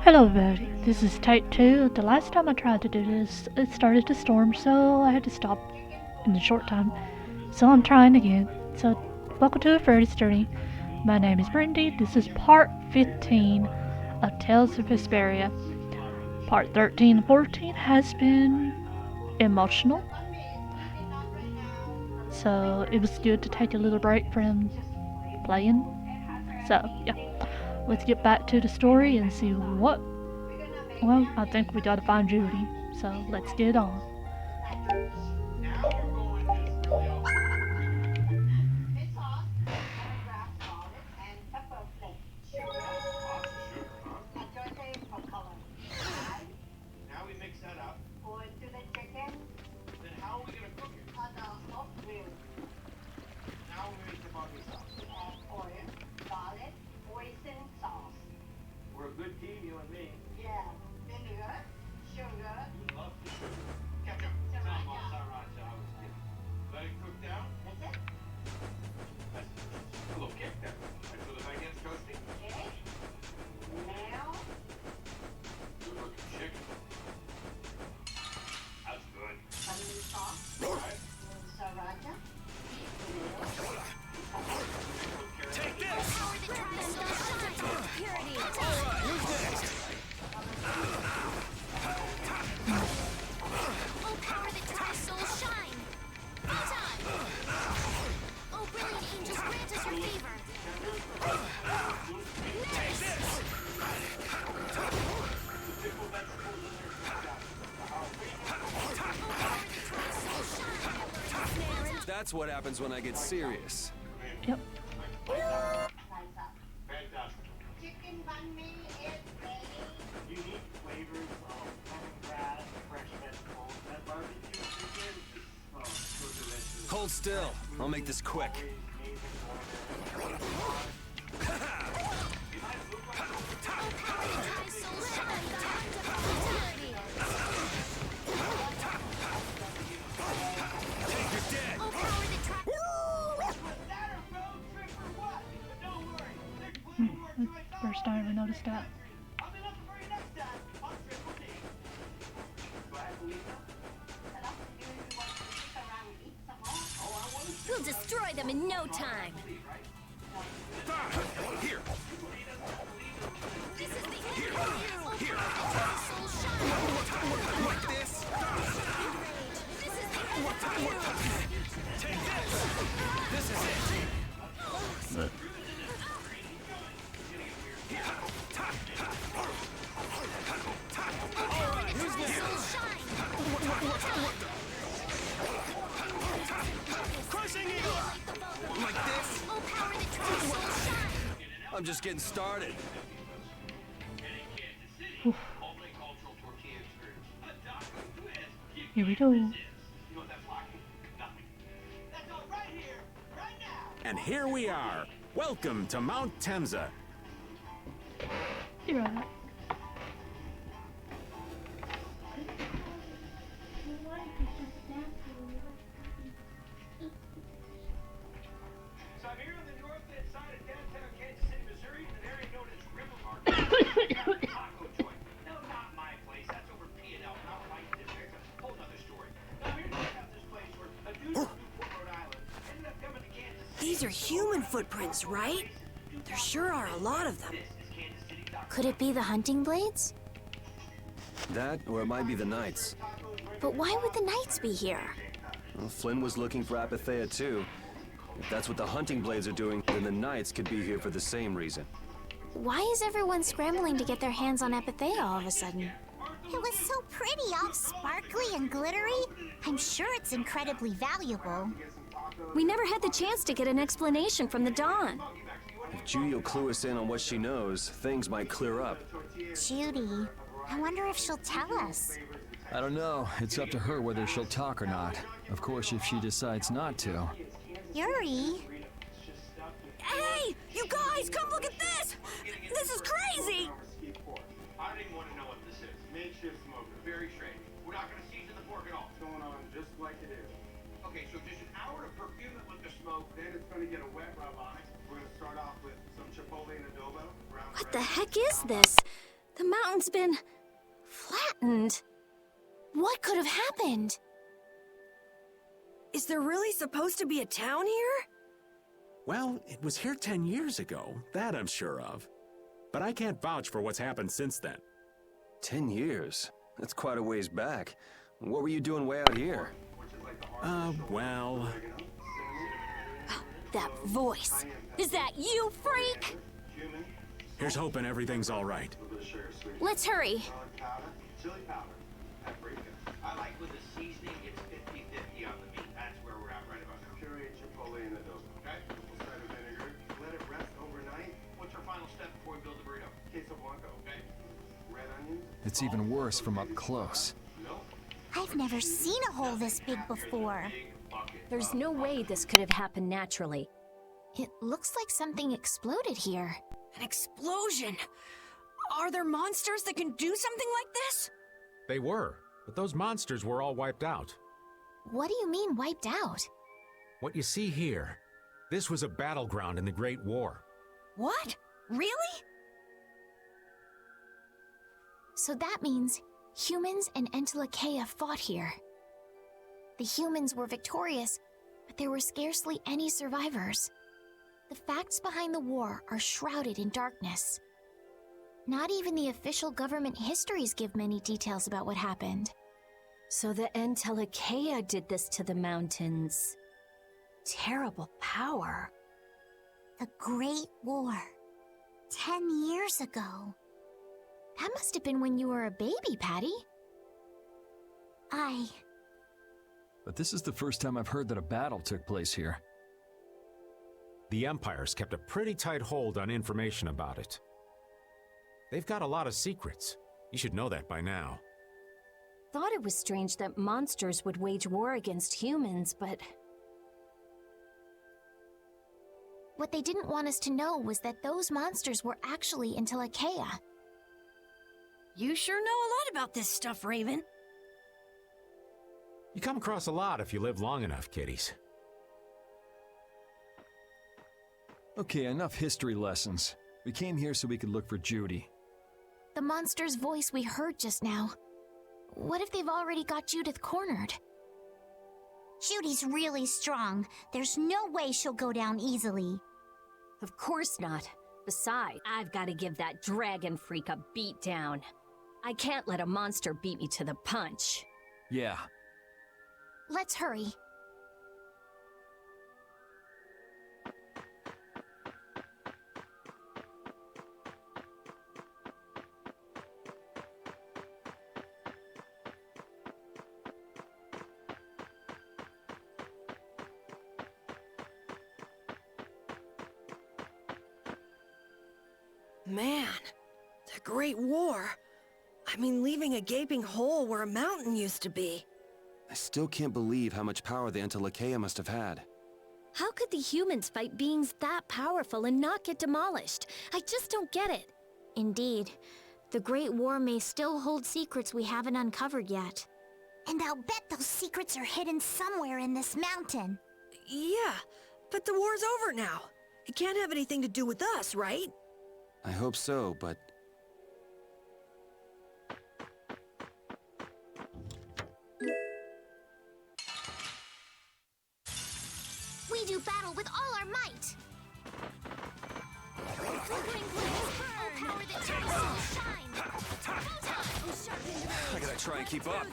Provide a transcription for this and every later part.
Hello everybody, this is take 2. The last time I tried to do this, it started to storm, so I had to stop in a short time. So I'm trying again. So, welcome to a Fairy's Journey. My name is Brindy. This is part 15 of Tales of Vesperia. Part 13 and 14 has been emotional. So, it was good to take a little break from playing. So, yeah. Let's get back to the story and see what. Well, I think we gotta find Judy, so let's get on. That's what happens when I get serious. Yep. Chicken banh mi is ready. Unique flavors of lemongrass, fresh vegetables, and barbecue chicken. Oh, so delicious. Hold still. I'll make this quick. First time I ever noticed that. We'll destroy them in no time. Here. This is the Here. Here. Like this. This is the Take this. This is it. Crushing eagle. Like this. I'm just getting started. Here we go. And here we are. Welcome to Mount Temza. You're right. So I'm here on the north side of downtown Kansas City, Missouri, in an area known as River Market. Taco joint. No, not my place. That's over P&L, not my district. That's a whole other story. Now I'm here to check out this place where a dude from Newport, Rhode Island ended up coming to Kansas City. These are human footprints, right? There sure are a lot of them. Could it be the hunting blades? That, or it might be the Knights. But why would the knights be here? Well, Flynn was looking for Apathea too. If that's what the hunting blades are doing, then the Knights could be here for the same reason. Why is everyone scrambling to get their hands on Apathea all of a sudden? It was so pretty, all sparkly and glittery. I'm sure it's incredibly valuable. We never had the chance to get an explanation from the Dawn. If Judy will clue us in on what she knows, things might clear up. Judy, I wonder if she'll tell us. I don't know. It's up to her whether she'll talk or not. Of course, if she decides not to. Yuri? Hey! You guys, come look at this! This is crazy! I don't even want to know what this is. Makeshift smoker. Very strange. We're not going to season the pork at all. It's going on just like it is. Okay, so just an hour to perfume it with the smoke, then it's going to get a wet rub on it. We're going to start off with some chipotle and adobo. What the heck is this? The mountain's been flattened. What could have happened? Is there really supposed to be a town here? Well, it was here 10 years ago, that I'm sure of. But I can't vouch for what's happened since then. 10 years? That's quite a ways back. What were you doing way out here? Well... That voice. Is that you, freak? Here's hoping everything's all right. Let's hurry. Chili powder, paprika. I like with the seasoning, it's 50-50 on the meat. That's where we're at right about now. Puree chipotle in adobo. Okay. Cider vinegar. Let it rest overnight. What's our final step before we build the burrito? Queso blanco. Okay. Red onions. It's even worse from up close. I've never seen a hole this big before. There's no way this could have happened naturally. It looks like something exploded here. An explosion! Are there monsters that can do something like this? They were, but those monsters were all wiped out. What do you mean wiped out? What you see here, this was a battleground in the Great War. What? Really? So that means humans and Entelekea fought here. The humans were victorious, but there were scarcely any survivors. The facts behind the war are shrouded in darkness. Not even the official government histories give many details about what happened. So the Entelekea did this to the mountains. Terrible power. The Great War. 10 years ago. That must have been when you were a baby, Patty. But this is the first time I've heard that a battle took place here. The Empire's kept a pretty tight hold on information about it. They've got a lot of secrets. You should know that by now. Thought it was strange that monsters would wage war against humans, but... What they didn't want us to know was that those monsters were actually Entelekea. You sure know a lot about this stuff, Raven. You come across a lot if you live long enough, kiddies. Okay, enough history lessons. We came here so we could look for Judy. The monster's voice we heard just now. What if they've already got Judith cornered? Judy's really strong. There's no way she'll go down easily. Of course not. Besides, I've got to give that dragon freak a beat down. I can't let a monster beat me to the punch. Yeah. Let's hurry. Man, the Great War. I mean, leaving a gaping hole where a mountain used to be. I still can't believe how much power the Entelekea must have had. How could the humans fight beings that powerful and not get demolished? I just don't get it. Indeed. The Great War may still hold secrets we haven't uncovered yet. And I'll bet those secrets are hidden somewhere in this mountain. Yeah, but the war's over now. It can't have anything to do with us, right? I hope so, but... We do battle with all our might. Power that turns to shine. I gotta try and keep up.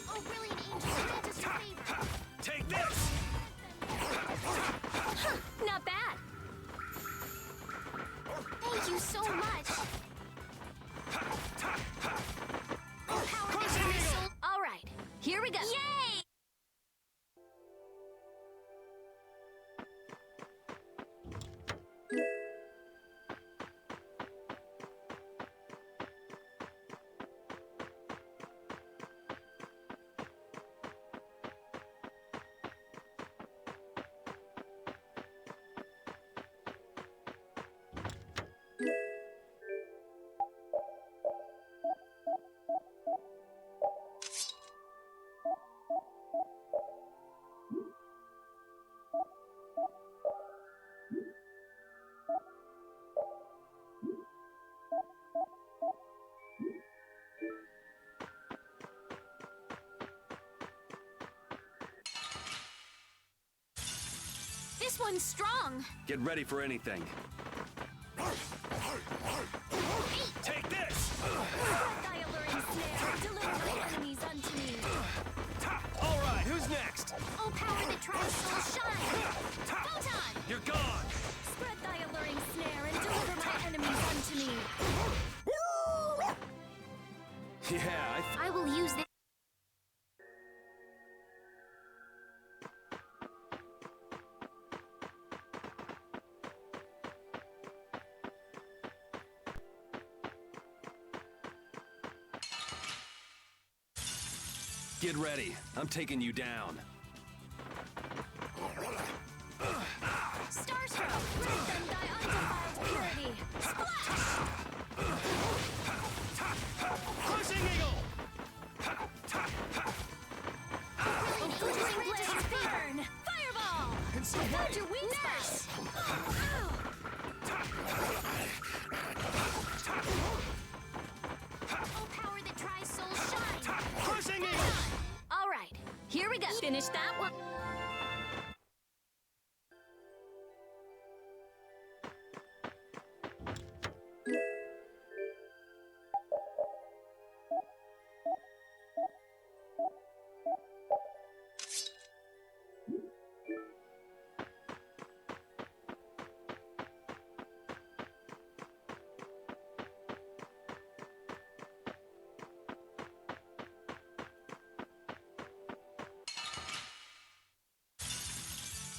Oh, brilliant angel, grant us your favor. Take this! Not bad. Thank you so much. Power that turns soul. All right, here we go. Yay! This one's strong. Get ready for anything. Take this! Thy alluring snare, deliver my enemies unto me. All right, who's next? Oh, power that tries soul shine. Photon! You're gone! Spread thy alluring snare and deliver my enemies unto me. Yeah, I will use this. Get ready. I'm taking you down. Starstroke, rid them thy undefiled purity. Splash! Crushing Eagle! Glittering blades burn! Fireball! Hold your wings back! Oh, power that tries soul shine. Crushing Eagle! All right, here we go. Finish that one.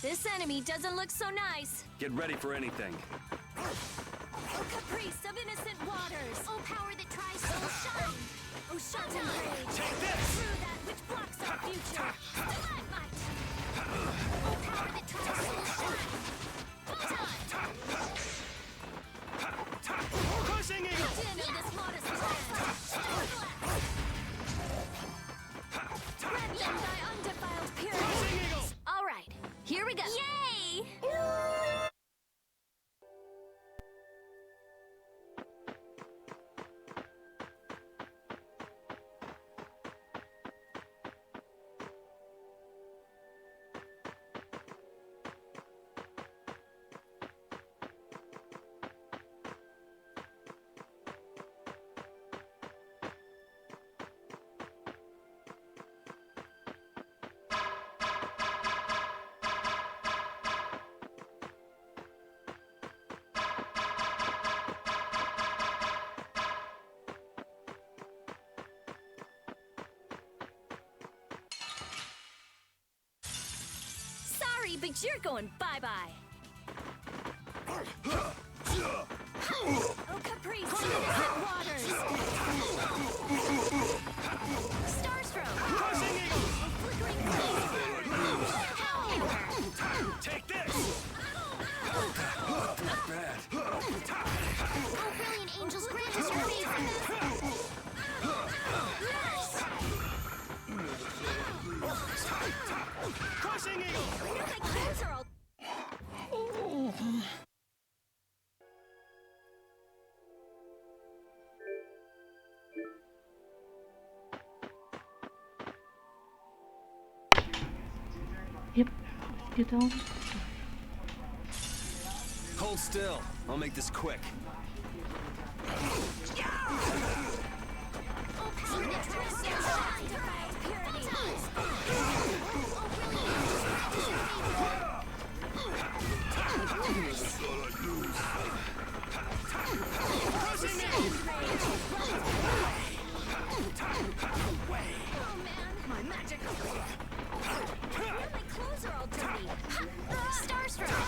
This enemy doesn't look so nice. Get ready for anything. Oh, caprice of innocent waters. Oh, power that tries soul shine. Oh, sharpen rage. Take this! Through that which blocks our future. Stalagmite. Oh, power that tries soul shine. Photon! Crushing Eagle! End of this modest plan. Red them thy undefiled purity. Crushing Eagle! All right, here we go. Yay! Sorry, but you're going bye-bye. Oh, caprice of innocent waters. Starstroke. Crushing Eagle! Flickering blaze. Power. Take this! Not bad. Oh, brilliant angels, grant us your favor. Crushing Eagle! My clothes are all... Yep, let's get on. Hold still. I'll make this quick. Oh, power that tries soul shine. Purity. Oh, brilliant angels, grant us your favor. Crushing Eagle! Oh, man. My magic... Now my clothes are all dirty. Starstroke.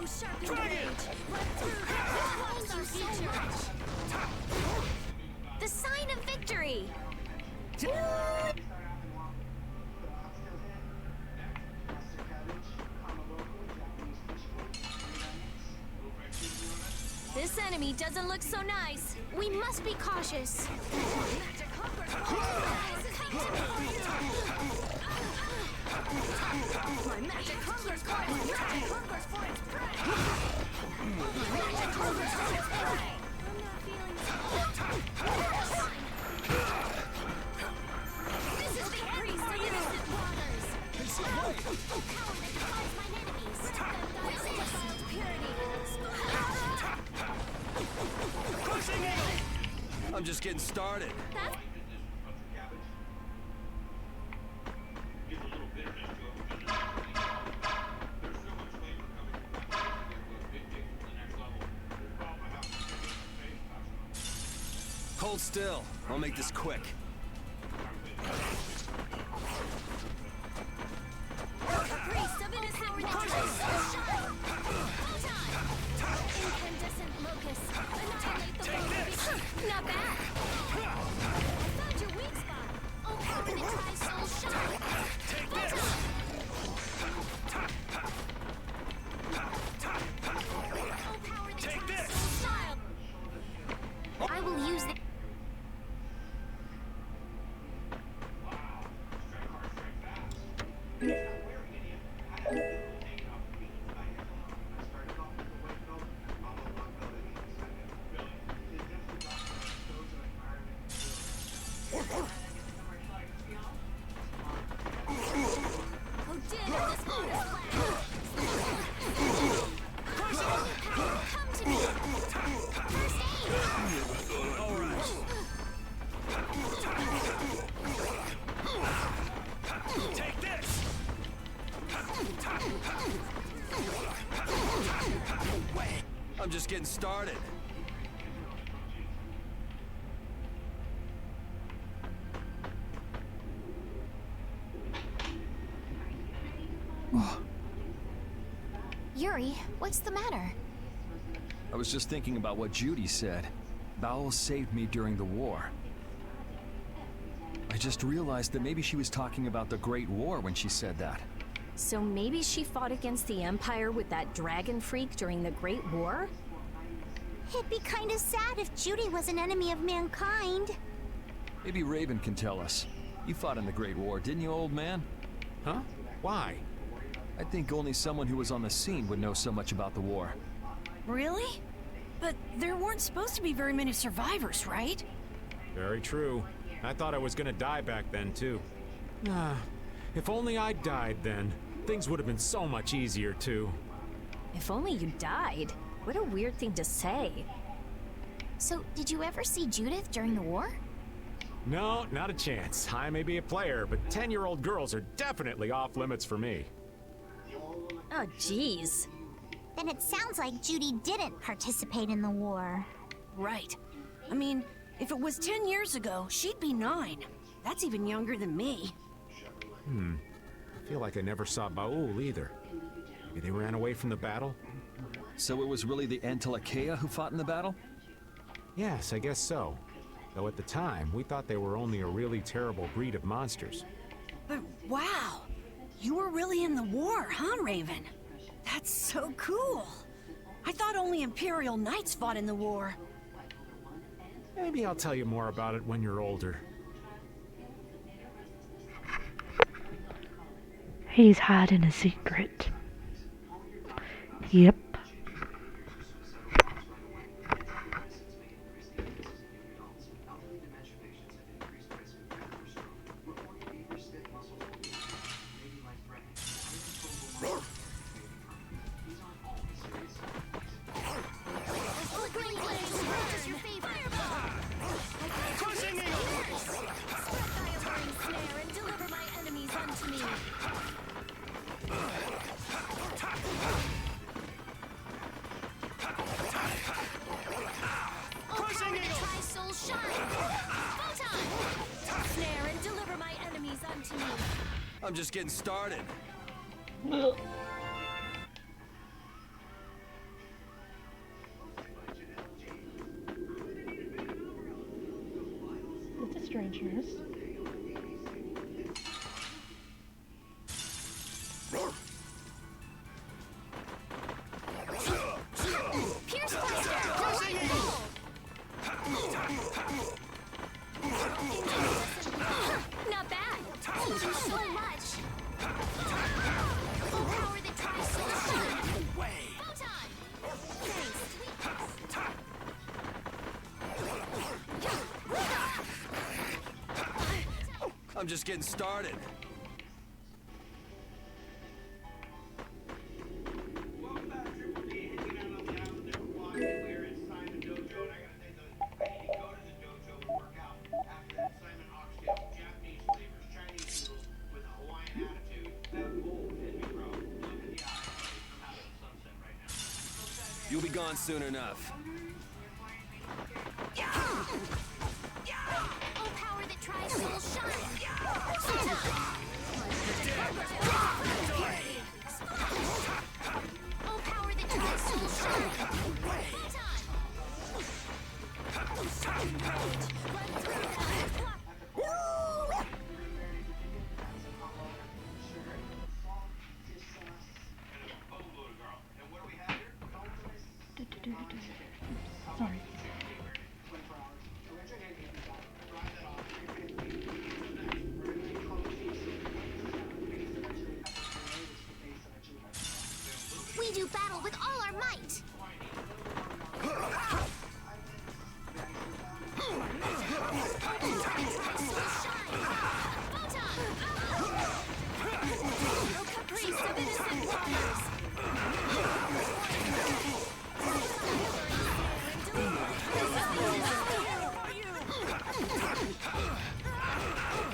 Oh, sharpen Dragon! rage. Run through that which blocks our future. The sign of victory. This enemy doesn't look so nice. We must be cautious. Magic conquers my magic conquers for its prey. My magic conquers for its prey. I'm not feeling so. This is the priest of innocent waters. Hey, so wait! Oh, power that defies my just getting started. That's Hold still. I'll make this quick. priest of innocent power that shine. Incandescent locust. Annihilate the world. Not bad. I found your weak spot. Oh, power that tries soul shine. Oh, power that tries soul shine. I will use the. Oh, dear, this one is come to me. First aid. All right. Take this. I'm just getting started. Yuri, what's the matter? I was just thinking about what Judy said. Bowel saved me during the war. I just realized that maybe she was talking about the Great War when she said that. So maybe she fought against the Empire with that dragon freak during the Great War? It'd be kind of sad if Judy was an enemy of mankind. Maybe Raven can tell us. You fought in the Great War, didn't you, old man? Huh? Why? I think only someone who was on the scene would know so much about the war. Really? But there weren't supposed to be very many survivors, right? Very true. I thought I was gonna die back then, too. Ah, if only I died then. Things would have been so much easier, too. If only you died. What a weird thing to say. So, did you ever see Judith during the war? No, not a chance. I may be a player, but 10-year-old girls are definitely off limits for me. Oh, jeez. Then it sounds like Judy didn't participate in the war. Right. I mean, if it was 10 years ago, she'd be 9. That's even younger than me. I feel like I never saw Baul either. Maybe they ran away from the battle? So it was really the Entelekea who fought in the battle? Yes, I guess so. Though at the time, we thought they were only a really terrible breed of monsters. But wow, you were really in the war, huh, Raven? That's so cool. I thought only Imperial Knights fought in the war. Maybe I'll tell you more about it when you're older. He's hiding a secret. Yep. I'm just getting started. It's a strangeness. Pierce Buster! Not bad. Thank you so much. Full power that tries soul shine. Photon! I'm just getting started. You'll be gone soon enough. All power that tries will shine. All power that tries will shine. Sorry. We do battle with all our might. No caprice of innocent waters.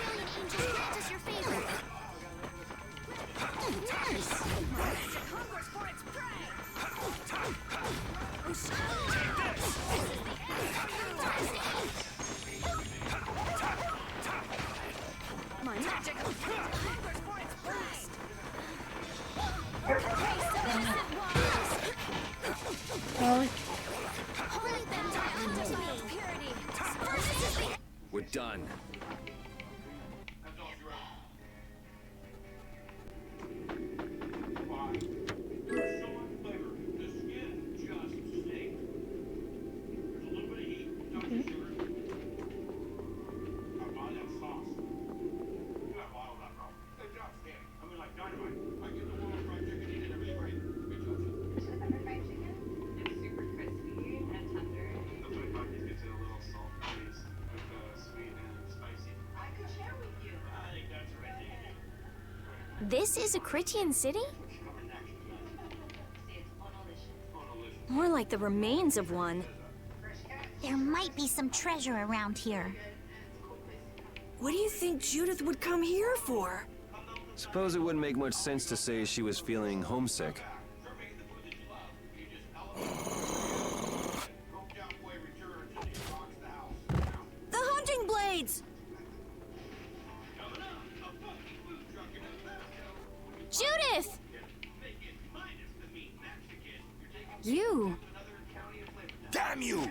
Brilliant angels, grant us your favor. Hungers for its prey! My magic hungers for its prey! Sorry. Holy them to hunters of purity. We're done. This is a Critian city? More like the remains of one. There might be some treasure around here. What do you think Judith would come here for? Suppose it wouldn't make much sense to say she was feeling homesick. The hunting blades! Judith! You! Damn you!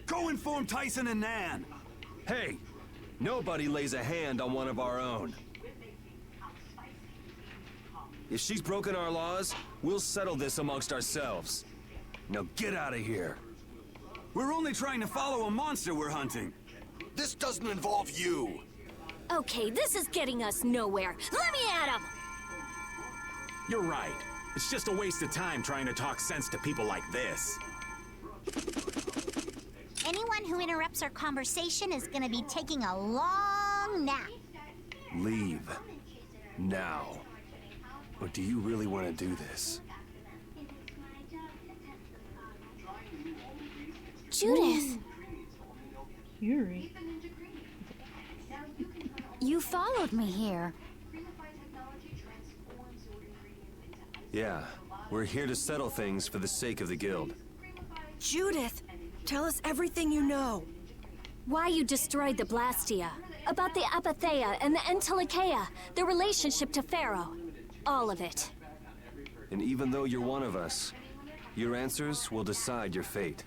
Go inform Tyson and Nan. Hey! Nobody lays a hand on one of our own. If she's broken our laws, we'll settle this amongst ourselves. Now get out of here. We're only trying to follow a monster we're hunting. This doesn't involve you. Okay, this is getting us nowhere. Let me at him! You're right. It's just a waste of time trying to talk sense to people like this. Anyone who interrupts our conversation is gonna be taking a long nap. Leave. Now. Or do you really want to do this? Judith! Yuri. You followed me here. Yeah, we're here to settle things for the sake of the guild. Judith, tell us everything you know. Why you destroyed the Blastia. About the Apatheia and the Entelikeia. Their relationship to Pharaoh. All of it. And even though you're one of us, your answers will decide your fate.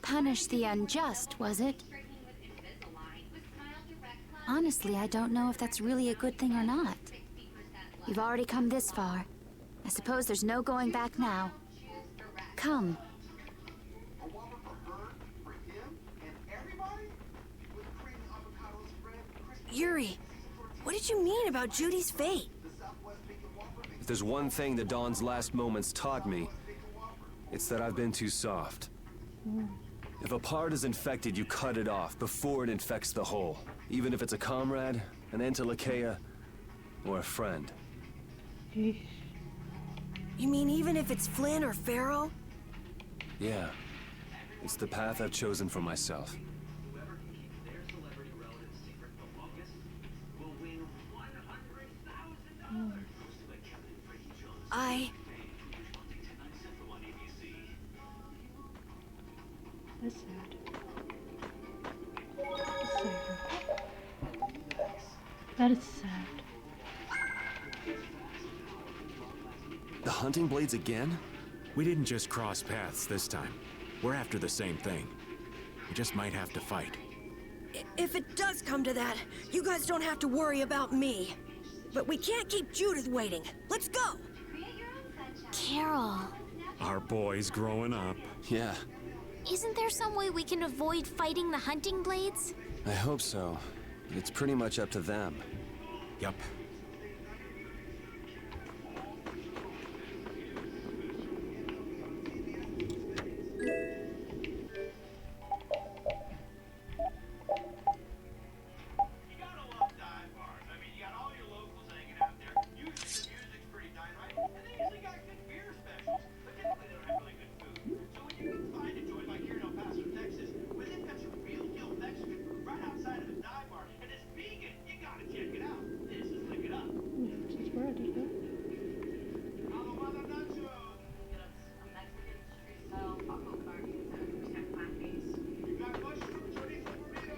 Punish the unjust, was it? Honestly, I don't know if that's really a good thing or not. You've already come this far. I suppose there's no going back now. Come. Yuri, what did you mean about Judy's fate? If there's one thing the Dawn's last moments taught me, it's that I've been too soft. If a part is infected, you cut it off before it infects the whole. Even if it's a comrade, an Entelikeia, or a friend. You mean even if it's Flynn or Pharaoh? Yeah. It's the path I've chosen for myself. That's sad. That's sad. That is sad. The hunting blades again? We didn't just cross paths this time. We're after the same thing. We just might have to fight. If it does come to that, you guys don't have to worry about me. But we can't keep Judith waiting. Let's go! Carol, Our boy's growing up. Yeah, isn't there some way we can avoid fighting the hunting blades? I hope so. But it's pretty much up to them. Yup. You gotta love dive bars. I mean, you got all your locals hanging out there. Usually the music's pretty dynamite, and they usually got good beer specials, but typically they don't have really good food. So when you can find a joint like here in El Paso, Texas, where they've got some real deal Mexican food right outside of a dive bar, and it's vegan, you gotta check it out. This is Lick It Up. Since where I did that? Alomada nachos. You got mushroom chorizo burrito.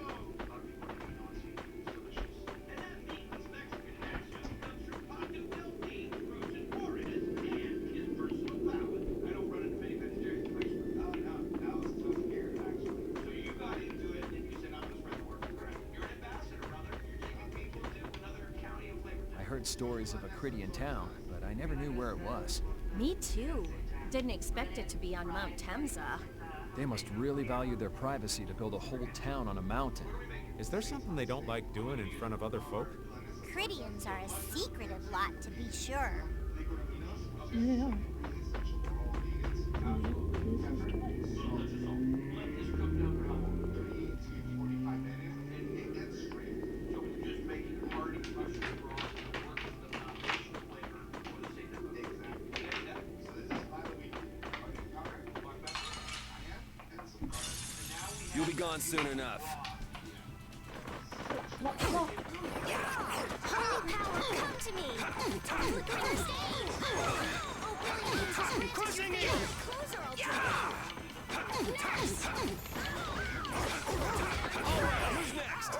And that meatless Mexican mashup comes from Paco del Dean, frozen Juarez, and his personal palate. I don't run into many vegetarian places. No, Alice doesn't care, actually. So you got into it, and you said, I'm gonna spread the word. You're an ambassador, brother. You're taking people to another county of flavor. I heard stories of a Cridian town, but I never knew where it was. Me too. Didn't expect it to be on Mount Temza. They must really value their privacy to build a whole town on a mountain. Is there something they don't like doing in front of other folk? Cridians are a secretive lot, to be sure. Yeah, they are. You'll be gone soon enough. Holy power, come to me! Flickering stain! Oh, brilliant angels, Crushing your it! clothes are all dirty. Nurse! Alright, who's next?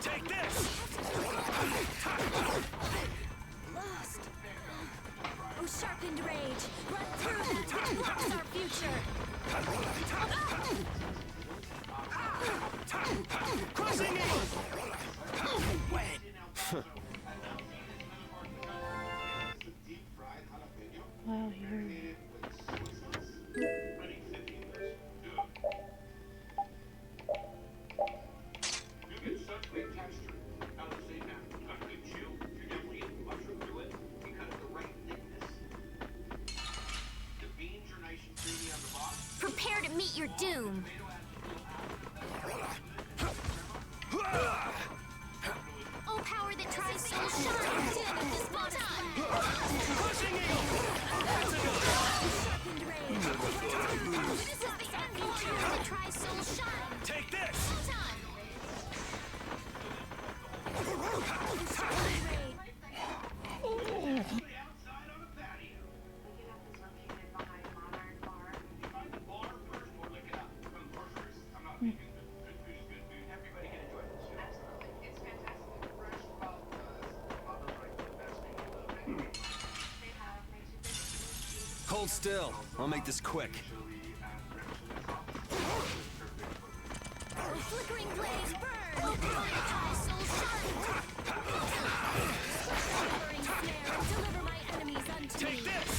Take this! Lost. Oh, sharpened rage. Run through that which blocks our future. Crushing it! Wow, you're. You get such great texture out of the same half. Got a good chew. You're definitely getting mushroom to it. You cut it the right thickness. The beans are nice and creamy on the bottom. Prepare to meet your doom. Oh, power that tries so shine. Deal with this one time. Crushing eagle! That's Sharpened rage. This is the end power that tries so shine. Take this! Time. Sharpened rage. Outside on a patio. Find the bar first or lick it up. From the bar first. I'm not vegan, but good food is good food. Everybody can enjoy it. Absolutely. It's fantastic. Fresh, well, Hold still. I'll make this quick. Oh, flickering blaze, burn. Oh, power that tries so shine. Burning snare. Deliver my enemies unto me. Take this!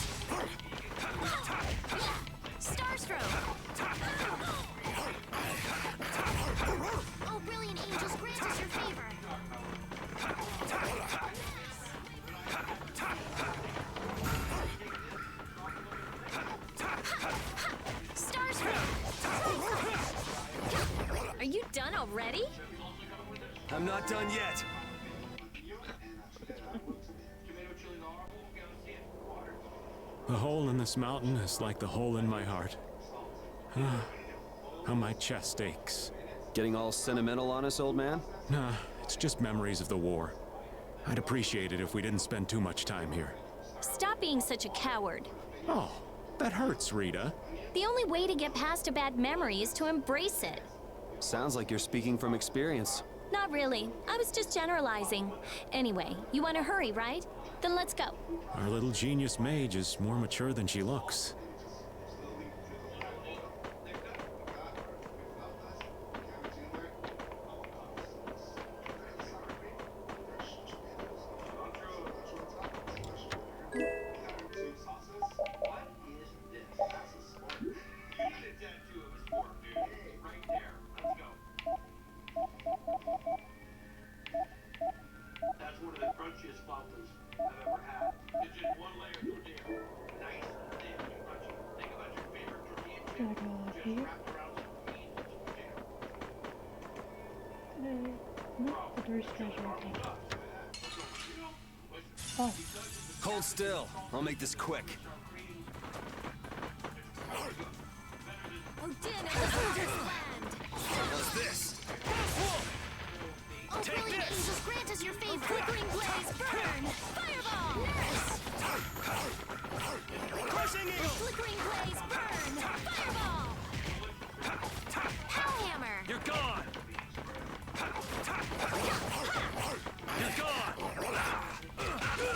Starstroke. Oh, brilliant angels, grant us your favor. Starstroke. Are you done already? I'm not done yet. The hole in this mountain is like the hole in my heart. How my chest aches. Getting all sentimental on us, old man? Nah, it's just memories of the war. I'd appreciate it if we didn't spend too much time here. Stop being such a coward. Oh, that hurts, Rita. The only way to get past a bad memory is to embrace it. Sounds like you're speaking from experience. Not really. I was just generalizing. Anyway, you want to hurry, right? Then let's go. Our little genius mage is more mature than she looks. That's one of the crunchiest fountains I've ever had. It's just one layer tortilla. Nice, thick, and crunchy. Think about your favorite tortilla chip just wrapped around some beans and potato. Not the first treasure. Oh. Hold still. I'll make this quick. Odin of the Hunter's Land! How's this? Oh, brilliant angels, grant us your favor. Flickering blaze, burn! Fireball! Nurse! Crushing eagle! Flickering blaze, burn! Fireball! Hellhammer! You're gone! You're gone!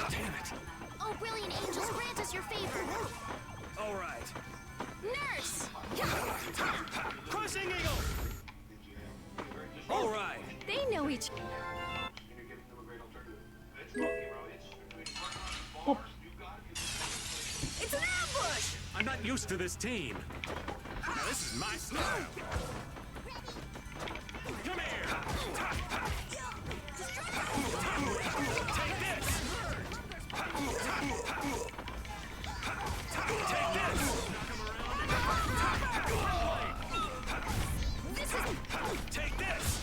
Damn it! Oh, brilliant angels, grant us your favor. All right. Nurse! Crushing eagle! All right. They know each... Oh. It's an ambush! I'm not used to this team. Now, this is my style. Come here. Take this! Take this! This is... Take this!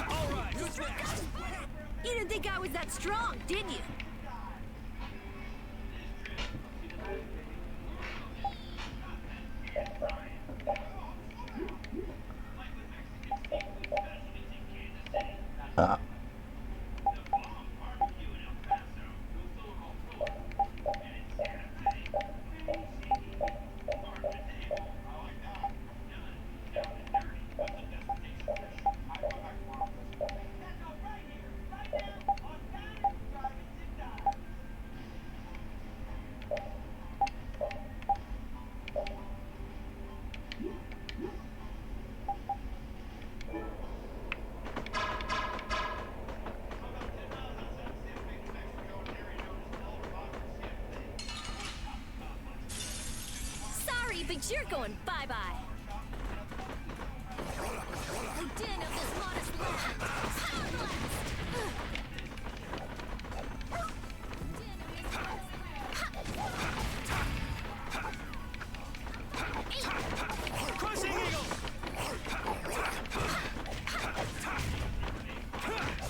All right, who's next? You didn't think I was that strong, did you? Sorry, but you're going bye-bye. Odin of this modest land! Power blast! Crushing eagle!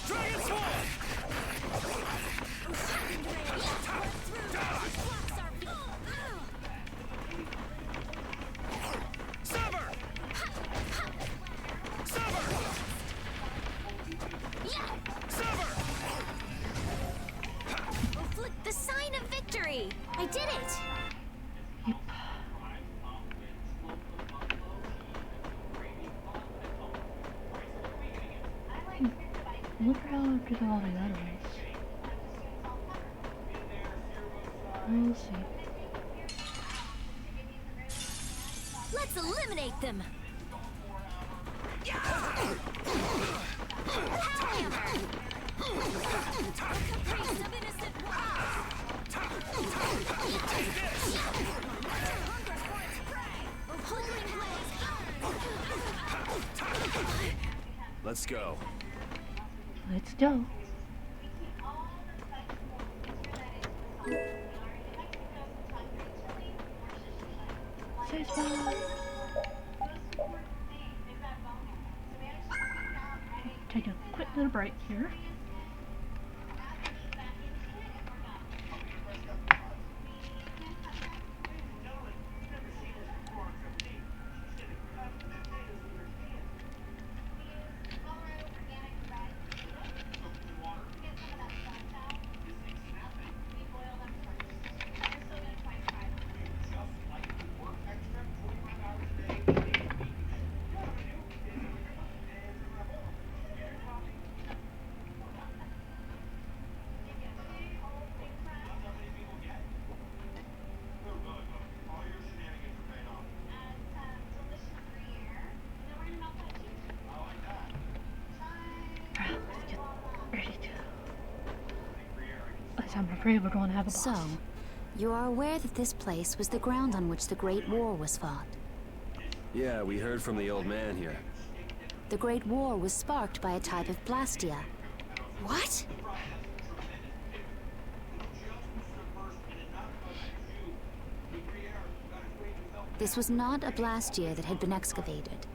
Dragon sword! Sever! Sever! Sever! The sign of victory! I did it! Look how I did all the others. We'll see. Let's eliminate them! Hellhammer! Caprice of innocent Let's go. Let's go. Safe spot. Take a quick little break here. I'm afraid we're going to have a boss. So, you are aware that this place was the ground on which the Great War was fought. Yeah, we heard from the old man here. The Great War was sparked by a type of blastia. What? This was not a blastia that had been excavated.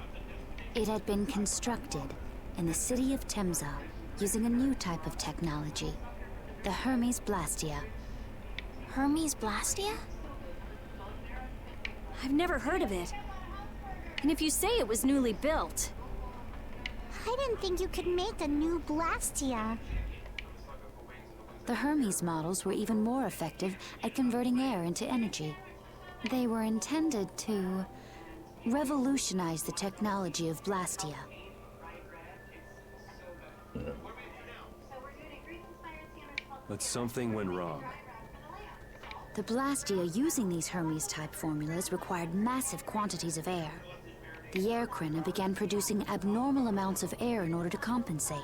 It had been constructed in the city of Temza using a new type of technology, the Hermes Blastia. Hermes Blastia? I've never heard of it. And if you say it was newly built... I didn't think you could make a new Blastia. The Hermes models were even more effective at converting air into energy. They were intended to revolutionize the technology of Blastia. But something went wrong. The Blastia using these Hermes-type formulas required massive quantities of air. The air Krina began producing abnormal amounts of air in order to compensate.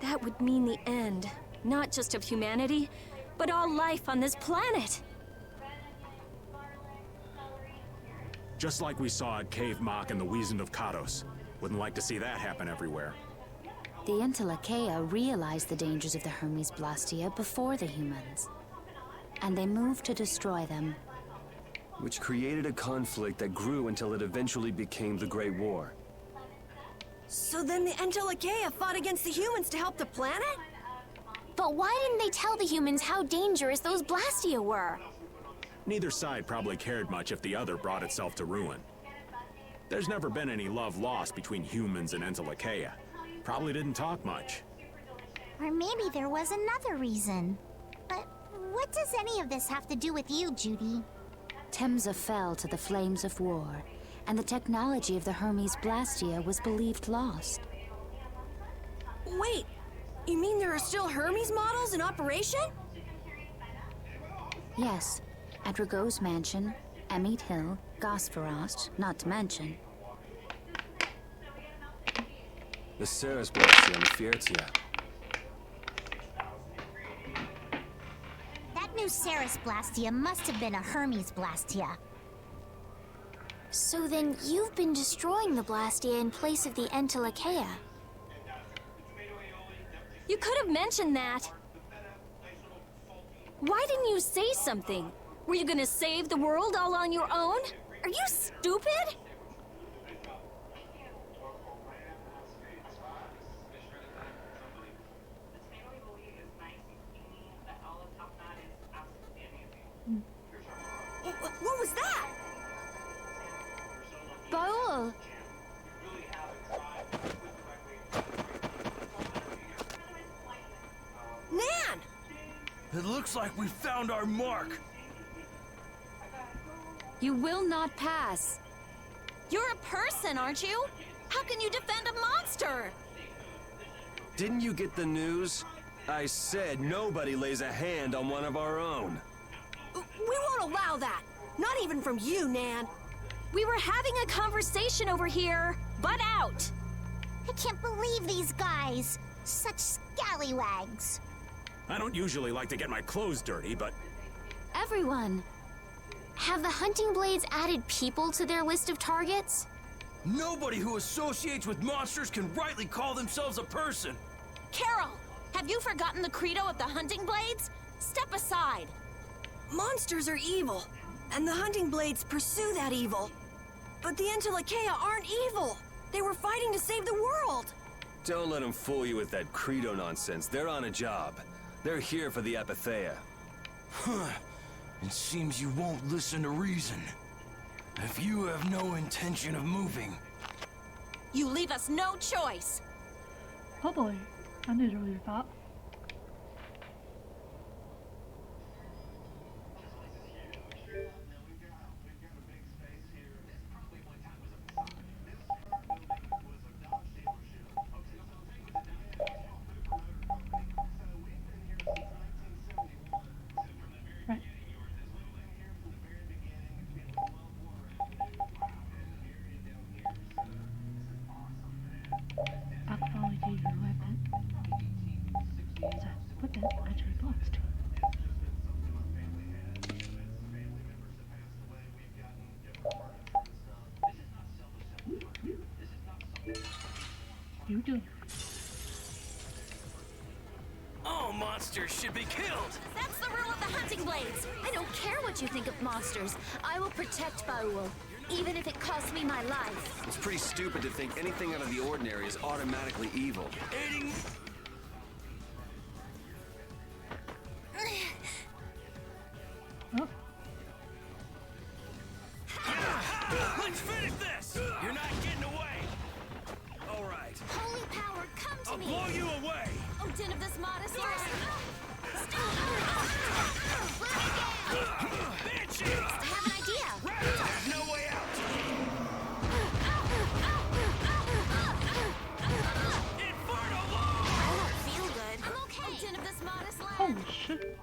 That would mean the end, not just of humanity, but all life on this planet. Just like we saw at Cave Mach and the Wiesent of Kados. Wouldn't like to see that happen everywhere. The Entelekea realized the dangers of the Hermes Blastia before the humans, and they moved to destroy them. Which created a conflict that grew until it eventually became the Great War. So then the Entelekea fought against the humans to help the planet? But why didn't they tell the humans how dangerous those Blastia were? Neither side probably cared much if the other brought itself to ruin. There's never been any love lost between humans and Entelekea. Probably didn't talk much. Or maybe there was another reason. But what does any of this have to do with you, Judy? Temza fell to the flames of war, and the technology of the Hermes Blastia was believed lost. Wait, you mean there are still Hermes models in operation? Yes, at Rago's mansion, Emmett Hill, Gosferost, not to mention. The Ceres Blastia and the Fiertia. That new Ceres Blastia must have been a Hermes Blastia. So then you've been destroying the Blastia in place of the Entelekea. You could have mentioned that. Why didn't you say something? Were you gonna save the world all on your own? Are you stupid? What was that? Baul! Nan! It looks like we found our mark. You will not pass. You're a person, aren't you? How can you defend a monster? Didn't you get the news? I said nobody lays a hand on one of our own. We won't allow that. Not even from you, Nan. We were having a conversation over here. Butt out! I can't believe these guys. Such scallywags. I don't usually like to get my clothes dirty, but... Everyone! Have the hunting blades added people to their list of targets? Nobody who associates with monsters can rightly call themselves a person. Carol, have you forgotten the credo of the hunting blades? Step aside. Monsters are evil, and the hunting blades pursue that evil. But the Entelekea aren't evil. They were fighting to save the world. Don't let them fool you with that credo nonsense. They're on a job. They're here for the Apatheia. It seems you won't listen to reason. If you have no intention of moving... You leave us no choice. Oh boy, I knew to read that. Right. I can only do your weapon. doing? All monsters should be killed. That's the rule of the hunting blades. I don't care what you think of monsters. I will protect Baul, even if it costs me my life. It's pretty stupid to think anything out of the ordinary is automatically evil. Aiding. Oh, Let's finish this. You're not getting away. All right. Holy power, come to I'll me! blow you away. Oh, din of this modest land. Banshee. I have an idea! There's no way out. Inferno law. I don't feel good. I'm okay! Oh, din of this modest land. holy shit.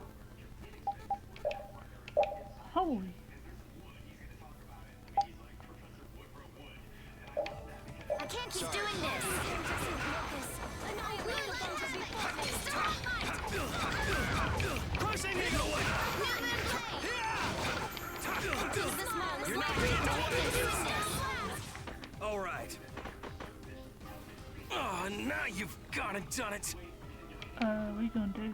Holy. I can't keep doing this! Crushing eagle. You're not getting away. All right. Oh, now you've gone and done it. What you gonna do?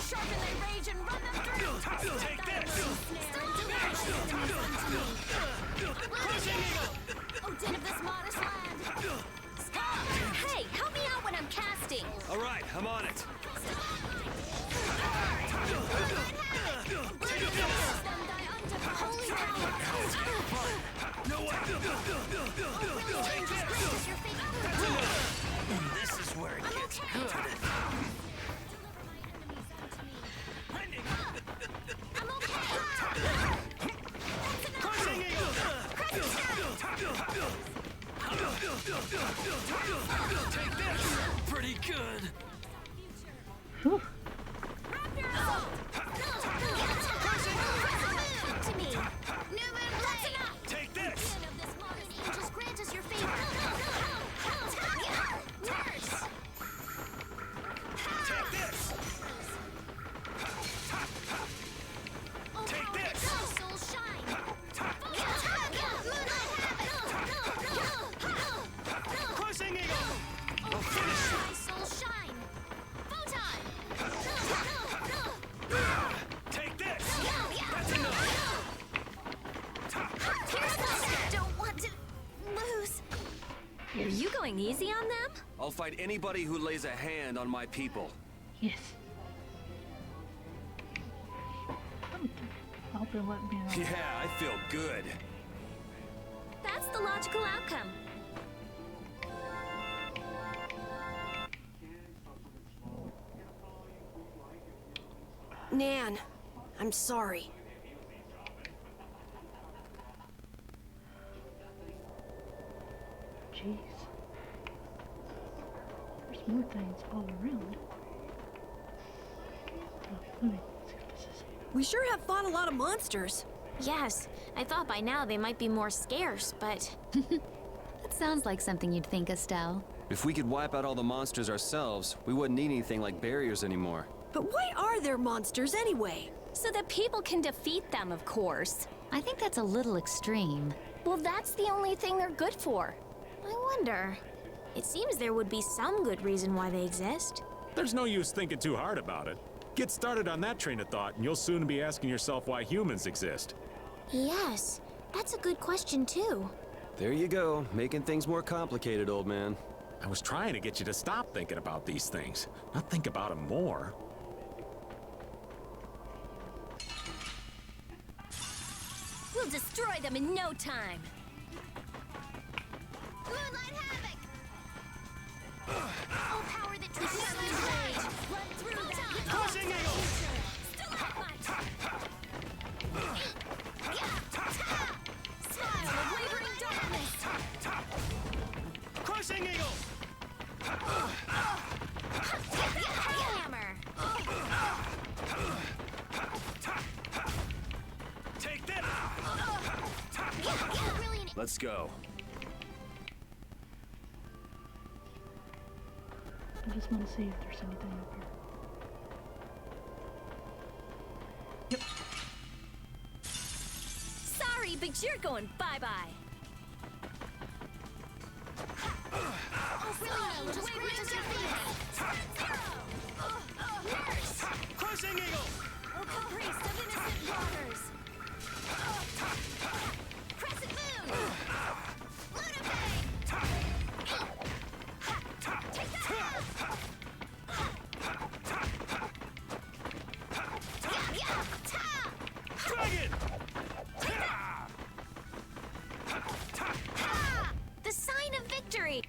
Sharpen their rage and run them through. Take this. Oh, din of this modest land. Hey, help me out when I'm casting. All right, I'm on it. Holy power. No way. Take this. This is where it gets good. Crushing eagle. Take this. Pretty good. Whew. To me! New moon blade! Take this. Angels, grant us your favor! Nurse! Take this. Take this. Soul shine! Crushing eagle. I'll finish you. My soul shine! Photon! Take this. That's enough. I don't want to lose. Are you going easy on them? I'll fight anybody who lays a hand on my people. Yes. I hope it let me out. Yeah, I feel good. That's the logical outcome. Nan, I'm sorry. Jeez. There's more things all around. Oh, let me see what this is. We sure have fought a lot of monsters. Yes, I thought by now they might be more scarce, but That sounds like something you'd think, Estelle. If we could wipe out all the monsters ourselves, we wouldn't need anything like barriers anymore. But why are there monsters anyway? So that people can defeat them, of course. I think that's a little extreme. well, that's the only thing they're good for. I wonder. It seems there would be some good reason why they exist. There's no use thinking too hard about it. Get started on that train of thought, and you'll soon be asking yourself why humans exist. Yes, that's a good question too. There you go, making things more complicated, old man. I was trying to get you to stop thinking about these things, not think about them more. We'll destroy them in no time. Moonlight Havoc! Oh, power that travels Run through that. Crushing eagle. Smile of wavering darkness. Crushing eagle. Hammer! Take this. Brilliant! Let's go. I just want to see if there's anything up here. Yep. Sorry, but you're going bye-bye. Crushing Eagle! O Caprice of Innocent Waters! Crescent Moon! Luna Bay! Take that! Dragon! The sign of victory!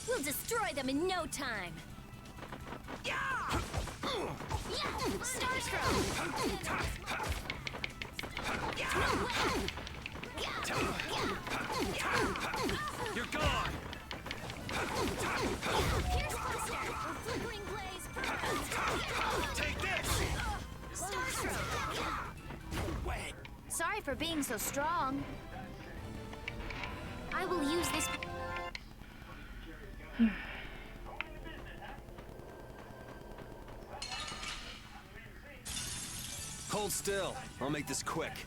We'll destroy them in no time. You're gone! Pierce Cluster! O Flickering Blaze burns! Take this! Sorry for being so strong. I will use this. Hold still. I'll make this quick.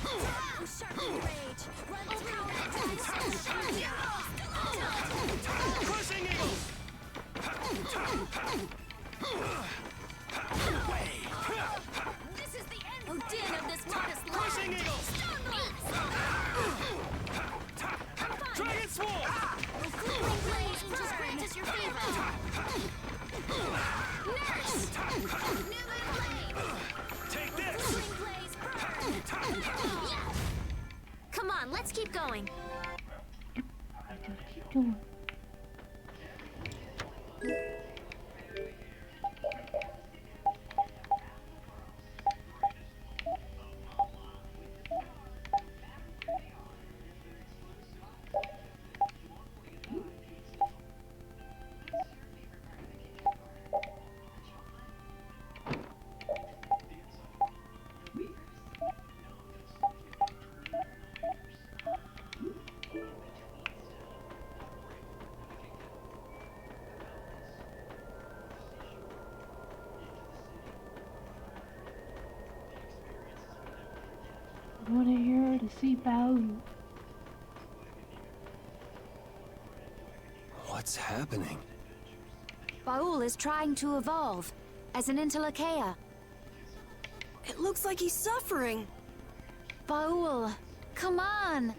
O Sharpened Rage! Run through that Crushing Eagle! This is the end! O Din of this modest land! Crushing Eagle! Dragon Swarm! O Flickering Blaze burns! Grant us your favor! Nurse! New Moon Blade! Take this! Flickering Blaze burns! Come on, let's keep going. I gotta keep going. Going in here to see Bao. What's happening? Baul is trying to evolve as an Entelekea. It looks like he's suffering. Baul, come on!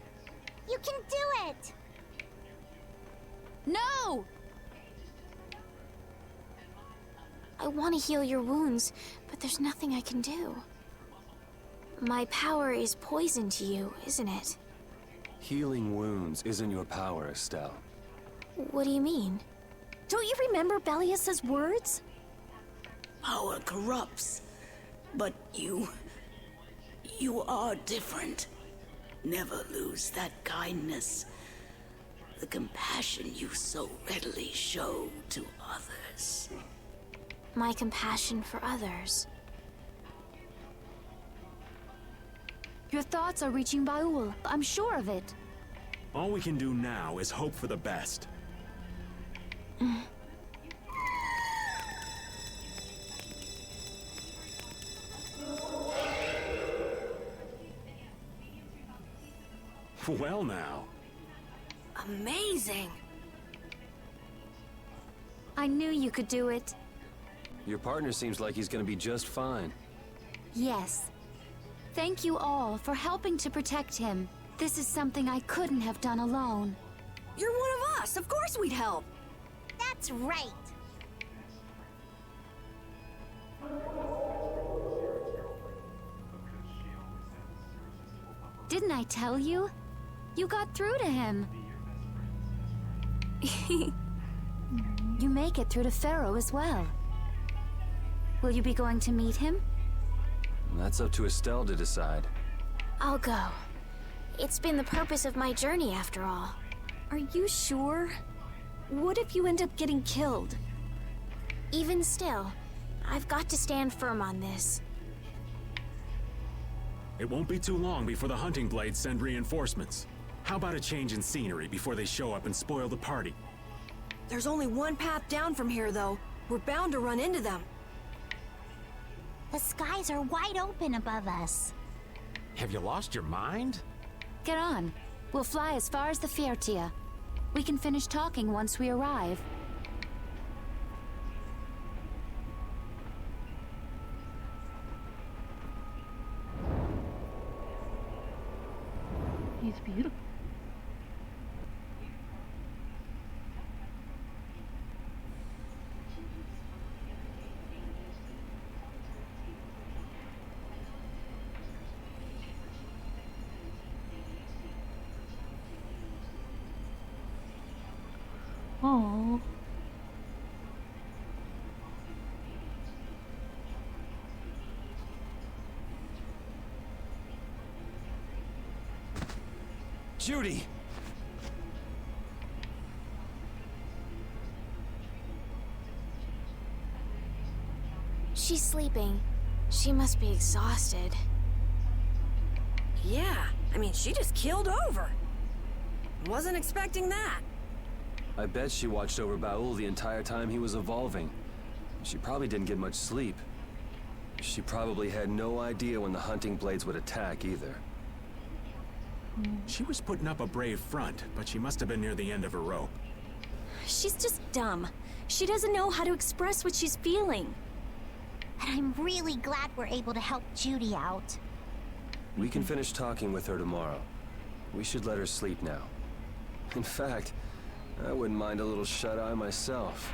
You can do it! No! I want to heal your wounds, but there's nothing I can do. My power is poison to you, isn't it? Healing wounds isn't your power, Estelle. What do you mean? Don't you remember Bellius's words? Power corrupts, but you are different. Never lose that kindness, the compassion you so readily show to others. My compassion for others. Your thoughts are reaching Baul. I'm sure of it. All we can do now is hope for the best. Well now. Amazing. I knew you could do it. Your partner seems like he's gonna be just fine. Yes. Thank you all for helping to protect him. This is something I couldn't have done alone. You're one of us. Of course we'd help. That's right. Didn't I tell you? You got through to him. You make it through to Pharaoh as well. Will you be going to meet him? That's up to Estelle to decide. I'll go. It's been the purpose of my journey after all. Are you sure? What if you end up getting killed? Even still, I've got to stand firm on this. It won't be too long before the hunting blades send reinforcements. How about a change in scenery before they show up and spoil the party? There's only one path down from here, though. We're bound to run into them. The skies are wide open above us. Have you lost your mind? Get on. We'll fly as far as the Fiertia. We can finish talking once we arrive. He's beautiful. Oh. Judy! She's sleeping. She must be exhausted. Yeah, I mean, she just keeled over. Wasn't expecting that. I bet she watched over Baul the entire time he was evolving. She probably didn't get much sleep. She probably had no idea when the hunting blades would attack either. She was putting up a brave front, but she must have been near the end of her rope. She's just dumb. She doesn't know how to express what she's feeling. And I'm really glad we're able to help Judy out. We can finish talking with her tomorrow. We should let her sleep now. In fact, I wouldn't mind a little shut-eye myself.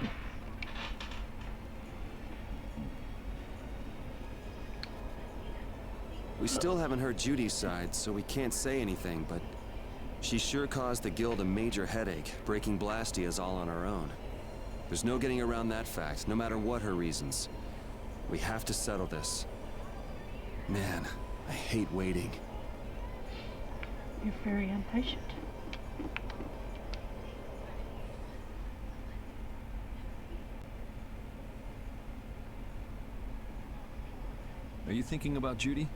We still haven't heard Judy's side, so we can't say anything, but she sure caused the guild a major headache, breaking Blastias all on her own. There's no getting around that fact, no matter what her reasons. We have to settle this. Man, I hate waiting. You're very impatient. Are you thinking about Judy?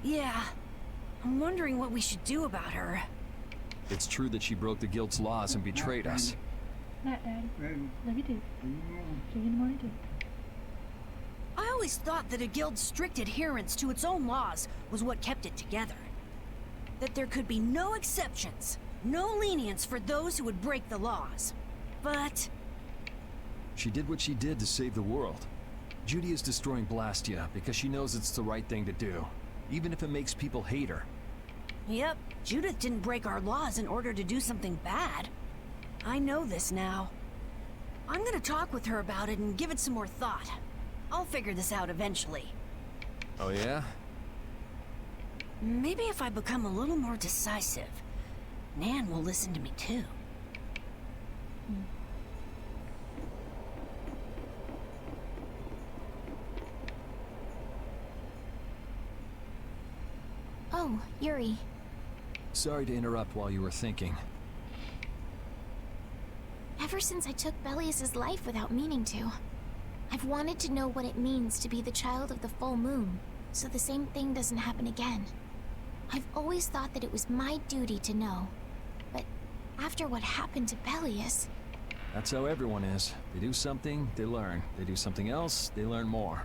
Yeah. I'm wondering what we should do about her. It's true that she broke the guild's laws and betrayed us. Not Daddy. Love you too. See you in the morning too. I always thought that a guild's strict adherence to its own laws was what kept it together. That there could be no exceptions, no lenience for those who would break the laws. But She did what she did to save the world. Judy is destroying Blastia because she knows it's the right thing to do, even if it makes people hate her. Yep, Judith didn't break our laws in order to do something bad. I know this now. I'm gonna talk with her about it and give it some more thought. I'll figure this out eventually. Oh yeah? Maybe if I become a little more decisive, Nan will listen to me too. Oh, Yuri. Sorry to interrupt while you were thinking. Ever since I took Belius's life without meaning to, I've wanted to know what it means to be the child of the full moon, so the same thing doesn't happen again. I've always thought that it was my duty to know, but after what happened to Belius... That's how everyone is. They do something, they learn. They do something else, they learn more.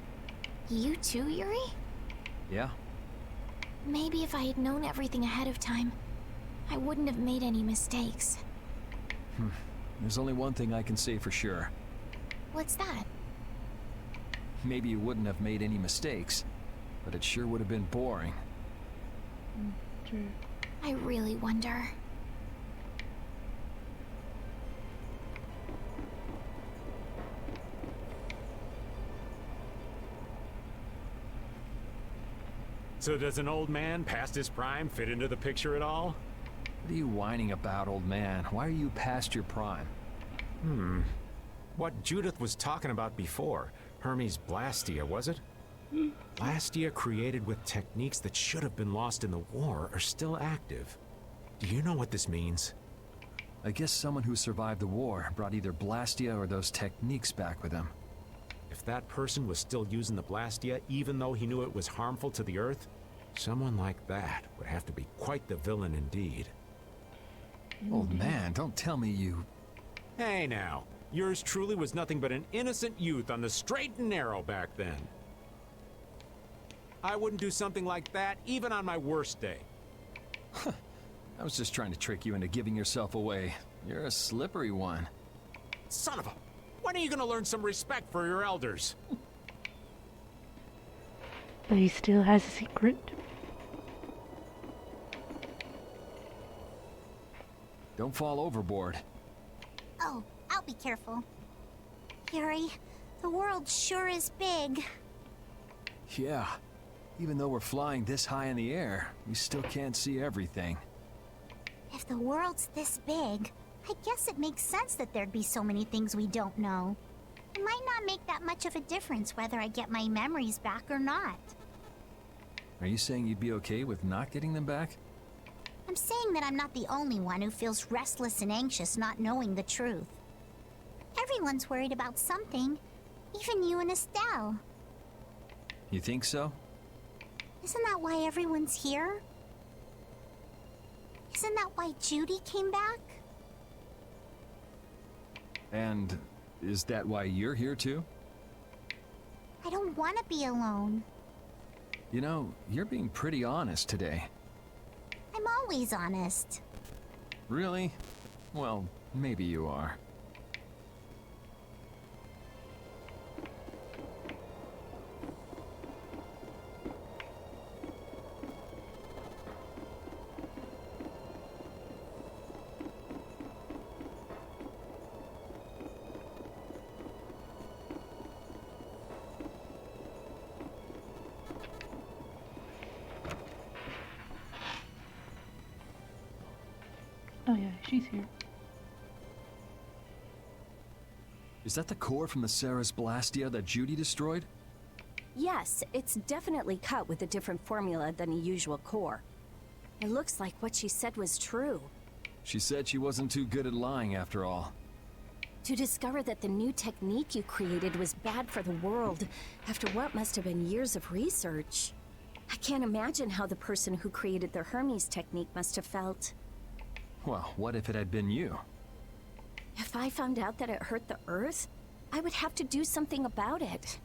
You too, Yuri? Yeah? Maybe if I had known everything ahead of time, I wouldn't have made any mistakes. There's only one thing I can say for sure. What's that? Maybe you wouldn't have made any mistakes, but it sure would have been boring. True. I really wonder. So does an old man past his prime fit into the picture at all? What are you whining about, old man? Why are you past your prime? What Judith was talking about before. Hermes Blastia, was it? Blastia created with techniques that should have been lost in the war are still active. Do you know what this means? I guess someone who survived the war brought either Blastia or those techniques back with him. If that person was still using the Blastia, even though he knew it was harmful to the Earth, someone like that would have to be quite the villain indeed. Old man, don't tell me you... Hey now, yours truly was nothing but an innocent youth on the straight and narrow back then. I wouldn't do something like that even on my worst day. I was just trying to trick you into giving yourself away. You're a slippery one. Son of a... When are you gonna learn some respect for your elders? But he still has a secret. Don't fall overboard. Oh, I'll be careful. Yuri, the world sure is big. Yeah. Even though we're flying this high in the air, we still can't see everything. If the world's this big, I guess it makes sense that there'd be so many things we don't know. It might not make that much of a difference whether I get my memories back or not. Are you saying you'd be okay with not getting them back? I'm saying that I'm not the only one who feels restless and anxious not knowing the truth. Everyone's worried about something, even you and Estelle. You think so? Isn't that why everyone's here? Isn't that why Judy came back? And is that why you're here too? I don't want to be alone. You know, you're being pretty honest today. I'm always honest. Really? Well, maybe you are. Oh yeah, she's here. Is that the core from the Ceres Blastia that Judy destroyed? Yes, it's definitely cut with a different formula than a usual core. It looks like what she said was true. She said she wasn't too good at lying after all. To discover that the new technique you created was bad for the world after what must have been years of research. I can't imagine how the person who created the Hermes technique must have felt. Well, what if it had been you? If I found out that it hurt the Earth, I would have to do something about it.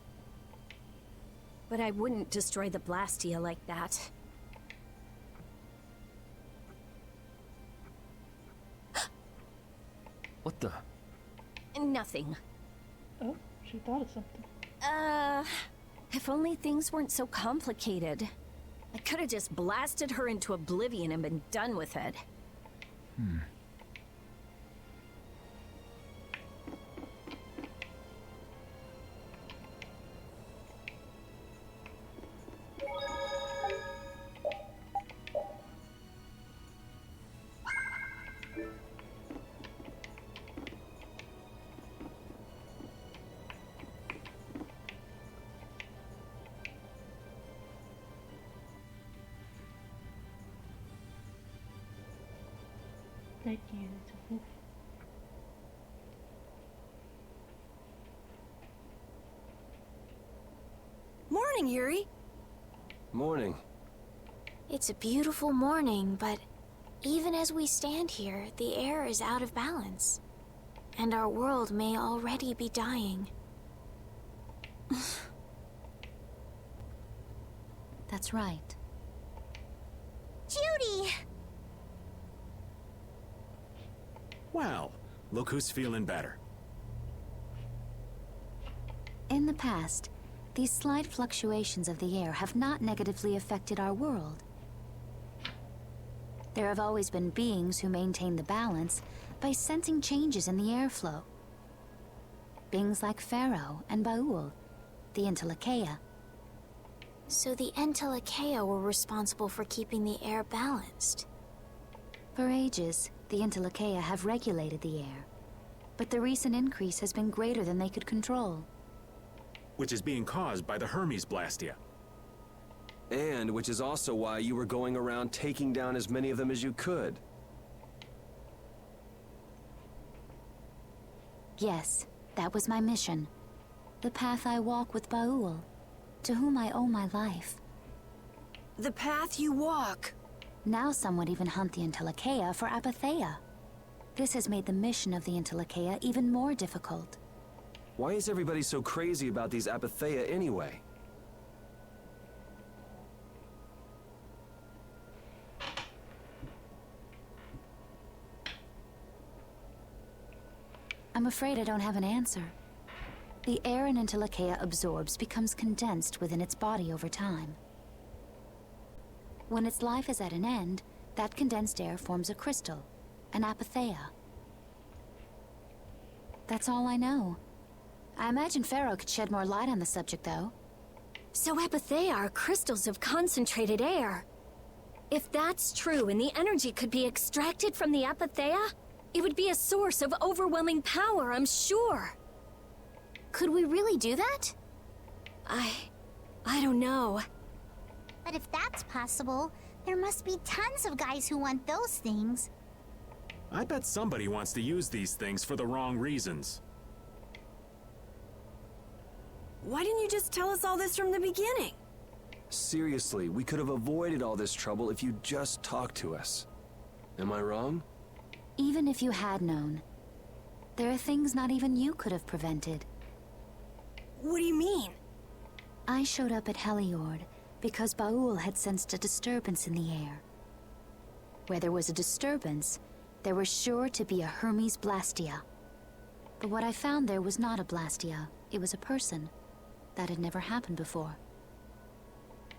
But I wouldn't destroy the Blastia like that. What the? Nothing. Oh, she thought of something. If only things weren't so complicated. I could have just blasted her into oblivion and been done with it. Thank you. It's a wolf. Morning, Yuri. Morning. It's a beautiful morning, but even as we stand here, the air is out of balance. And our world may already be dying. That's right. Judy! Well, look who's feeling better. In the past, these slight fluctuations of the air have not negatively affected our world. There have always been beings who maintain the balance by sensing changes in the airflow. Beings like Pharaoh and Baul, the Entelekea. So the Entelekea were responsible for keeping the air balanced. For ages, the Entelekea have regulated the air, but the recent increase has been greater than they could control. Which is being caused by the Hermes Blastia. And which is also why you were going around taking down as many of them as you could. Yes, that was my mission. The path I walk with Baul, to whom I owe my life. The path you walk. Now some would even hunt the Entelekea for Apatheia. This has made the mission of the Entelekea even more difficult. Why is everybody so crazy about these Apatheia anyway? I'm afraid I don't have an answer. The air an Entelekea absorbs becomes condensed within its body over time. When its life is at an end, that condensed air forms a crystal, an Apatheia. That's all I know. I imagine Pharaoh could shed more light on the subject, though. So Apatheia are crystals of concentrated air. If that's true and the energy could be extracted from the Apatheia, it would be a source of overwhelming power, I'm sure. Could we really do that? I don't know. But if that's possible, there must be tons of guys who want those things. I bet somebody wants to use these things for the wrong reasons. Why didn't you just tell us all this from the beginning? Seriously, we could have avoided all this trouble if you just talked to us. Am I wrong? Even if you had known, there are things not even you could have prevented. What do you mean? I showed up at Heliord because Baul had sensed a disturbance in the air. Where there was a disturbance, there was sure to be a Hermes Blastia. But what I found there was not a Blastia, it was a person. That had never happened before.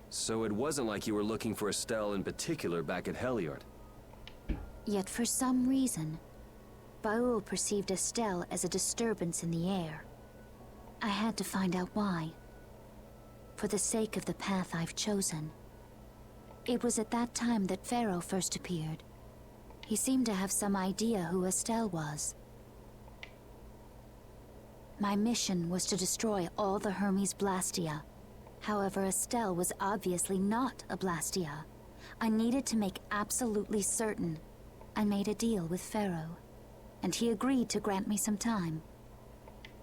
So it wasn't like you were looking for Estelle in particular back at Heliord. Yet for some reason, Baul perceived Estelle as a disturbance in the air. I had to find out why. For the sake of the path I've chosen. It was at that time that Pharaoh first appeared. He seemed to have some idea who Estelle was. My mission was to destroy all the Hermes Blastia. However, Estelle was obviously not a Blastia. I needed to make absolutely certain. I made a deal with Pharaoh, and he agreed to grant me some time.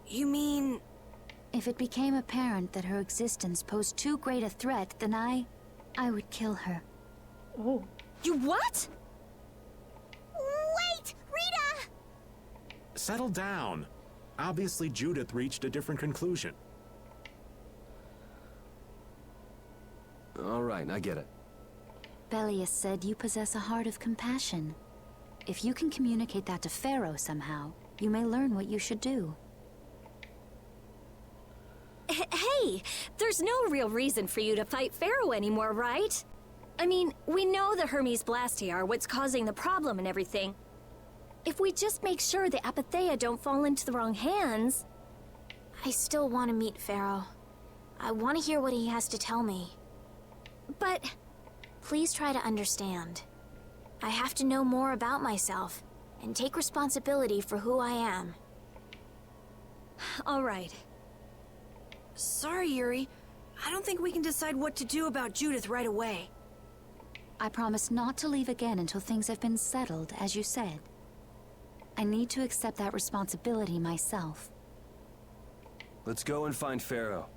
You mean... If it became apparent that her existence posed too great a threat, then I would kill her. Oh. You what? Wait! Rita! Settle down. Obviously, Judith reached a different conclusion. All right, I get it. Belius said you possess a heart of compassion. If you can communicate that to Pharaoh somehow, you may learn what you should do. Hey, there's no real reason for you to fight Pharaoh anymore, right? I mean, we know the Hermes Blastia are what's causing the problem and everything. If we just make sure the Apatheia don't fall into the wrong hands... I still want to meet Pharaoh. I want to hear what he has to tell me. But... Please try to understand. I have to know more about myself, and take responsibility for who I am. All right. Sorry, Yuri. I don't think we can decide what to do about Judith right away. I promise not to leave again until things have been settled, as you said. I need to accept that responsibility myself. Let's go and find Pharaoh.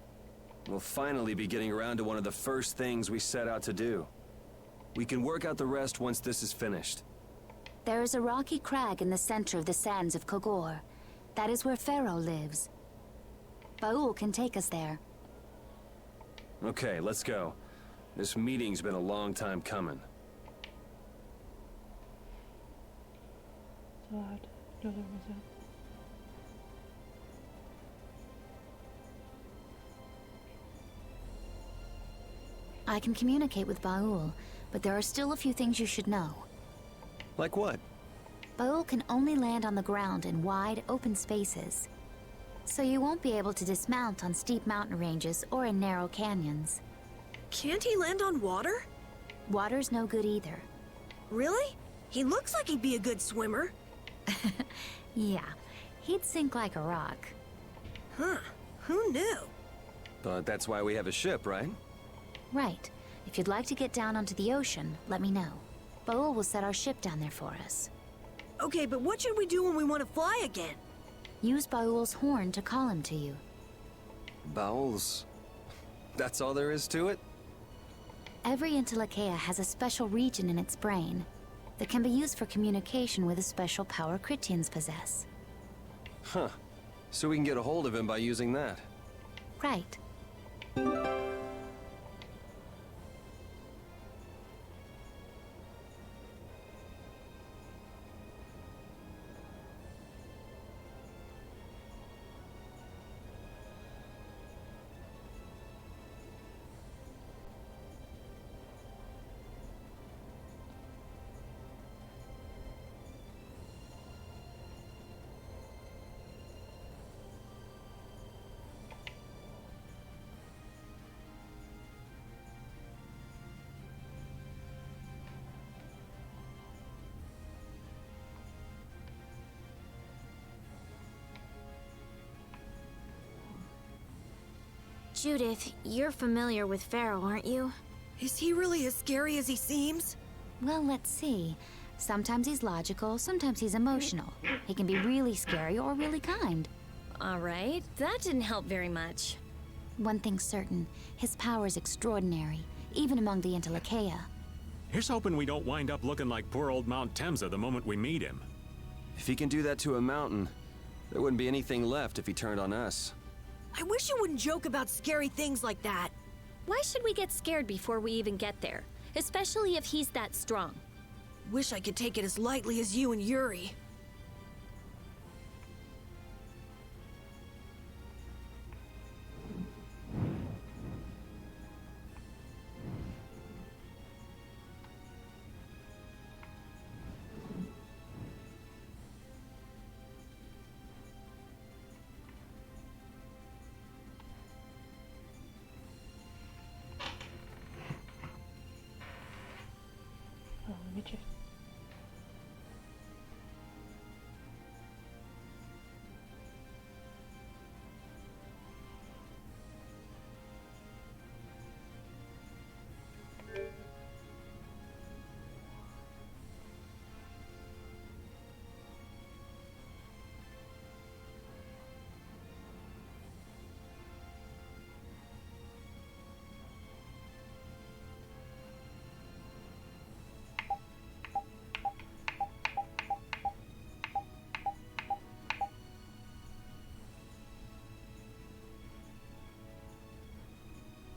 We'll finally be getting around to one of the first things we set out to do. We can work out the rest once this is finished. There is a rocky crag in the center of the sands of Kogor. That is where Pharaoh lives. Baul can take us there. Okay, let's go. This meeting's been a long time coming. So I know there was I can communicate with Baul, but there are still a few things you should know. Like what? Baul can only land on the ground in wide, open spaces. So you won't be able to dismount on steep mountain ranges or in narrow canyons. Can't he land on water? Water's no good either. Really? He looks like he'd be a good swimmer. Yeah, he'd sink like a rock. Huh. Who knew? But that's why we have a ship, right? Right. If you'd like to get down onto the ocean, let me know. Baul will set our ship down there for us. Okay, but what should we do when we want to fly again? Use Baul's horn to call him to you. Bowels. That's all there is to it? Every Entelekea has a special region in its brain that can be used for communication with a special power Critians possess. Huh. So we can get a hold of him by using that. Right. Judith, you're familiar with Pharaoh, aren't you? Is he really as scary as he seems? Well, let's see. Sometimes he's logical, sometimes he's emotional. He can be really scary or really kind. Alright, that didn't help very much. One thing's certain, his power's extraordinary, even among the Entelekea. Here's hoping we don't wind up looking like poor old Mount Temsa the moment we meet him. If he can do that to a mountain, there wouldn't be anything left if he turned on us. I wish you wouldn't joke about scary things like that. Why should we get scared before we even get there? Especially if he's that strong. Wish I could take it as lightly as you and Yuri. Oh, let me check.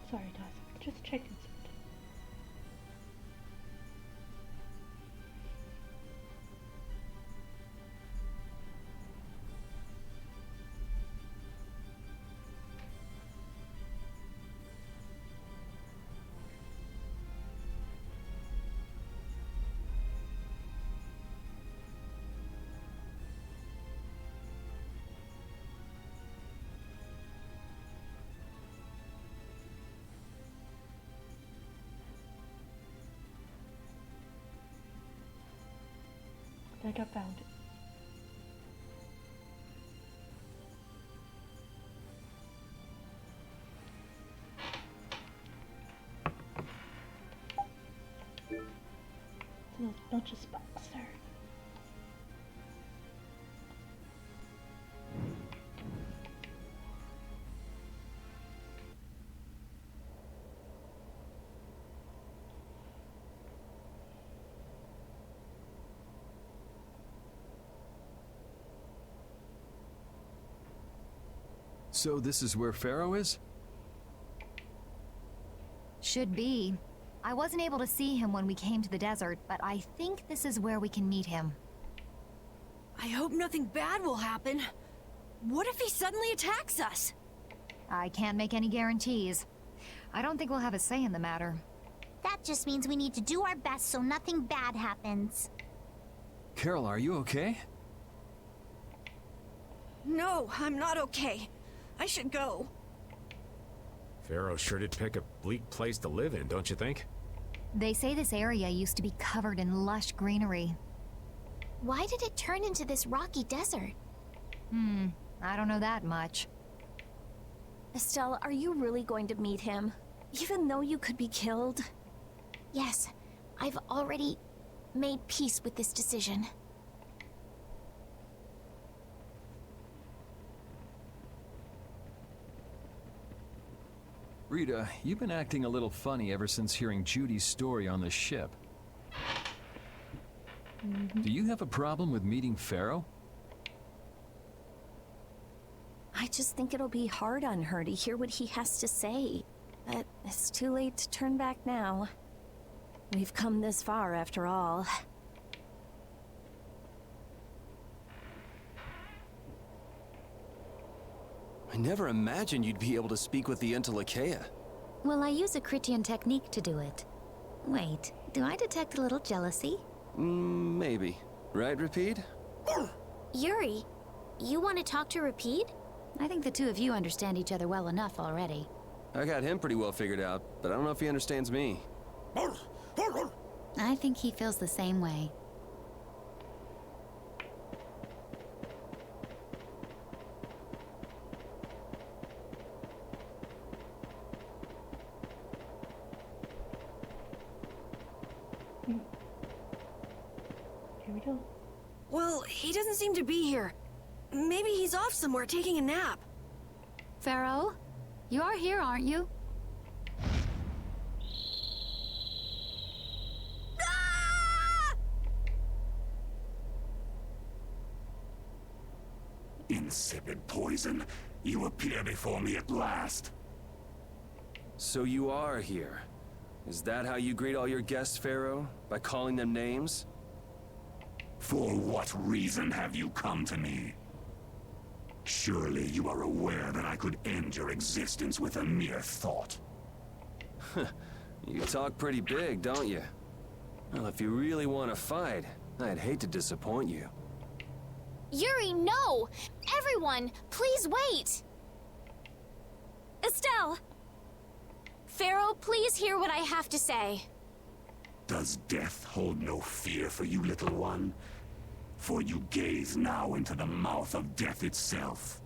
Sorry, guys. Just checking something. I think I found it. There's a bunch of spots there. So this is where Pharaoh is? Should be. I wasn't able to see him when we came to the desert, but I think this is where we can meet him. I hope nothing bad will happen. What if he suddenly attacks us? I can't make any guarantees. I don't think we'll have a say in the matter. That just means we need to do our best so nothing bad happens. Carol, are you okay? No, I'm not okay. I should go. Pharaoh sure did pick a bleak place to live in, don't you think? They say this area used to be covered in lush greenery. Why did it turn into this rocky desert? I don't know that much. Estelle, are you really going to meet him? Even though you could be killed? Yes, I've already made peace with this decision. Rita, you've been acting a little funny ever since hearing Judy's story on the ship. Do you have a problem with meeting Pharaoh? I just think it'll be hard on her to hear what he has to say. But it's too late to turn back now. We've come this far after all. I never imagined you'd be able to speak with the Entelekea. Well, I use a Critian technique to do it. Wait, do I detect a little jealousy? Maybe. Right, Rapide? Yuri, you want to talk to Rapide? I think the two of you understand each other well enough already. I got him pretty well figured out, but I don't know if he understands me. I think he feels the same way. Here we go. Well, he doesn't seem to be here. Maybe he's off somewhere taking a nap. Pharaoh, you are here, aren't you? Insipid poison. You appear before me at last. So you are here. Is that how you greet all your guests, Pharaoh? By calling them names? For what reason have you come to me? Surely you are aware that I could end your existence with a mere thought. You talk pretty big, don't you? Well, if you really want to fight, I'd hate to disappoint you. Yuri, no! Everyone, please wait! Estelle! Pharaoh, please hear what I have to say. Does death hold no fear for you, little one? For you gaze now into the mouth of death itself.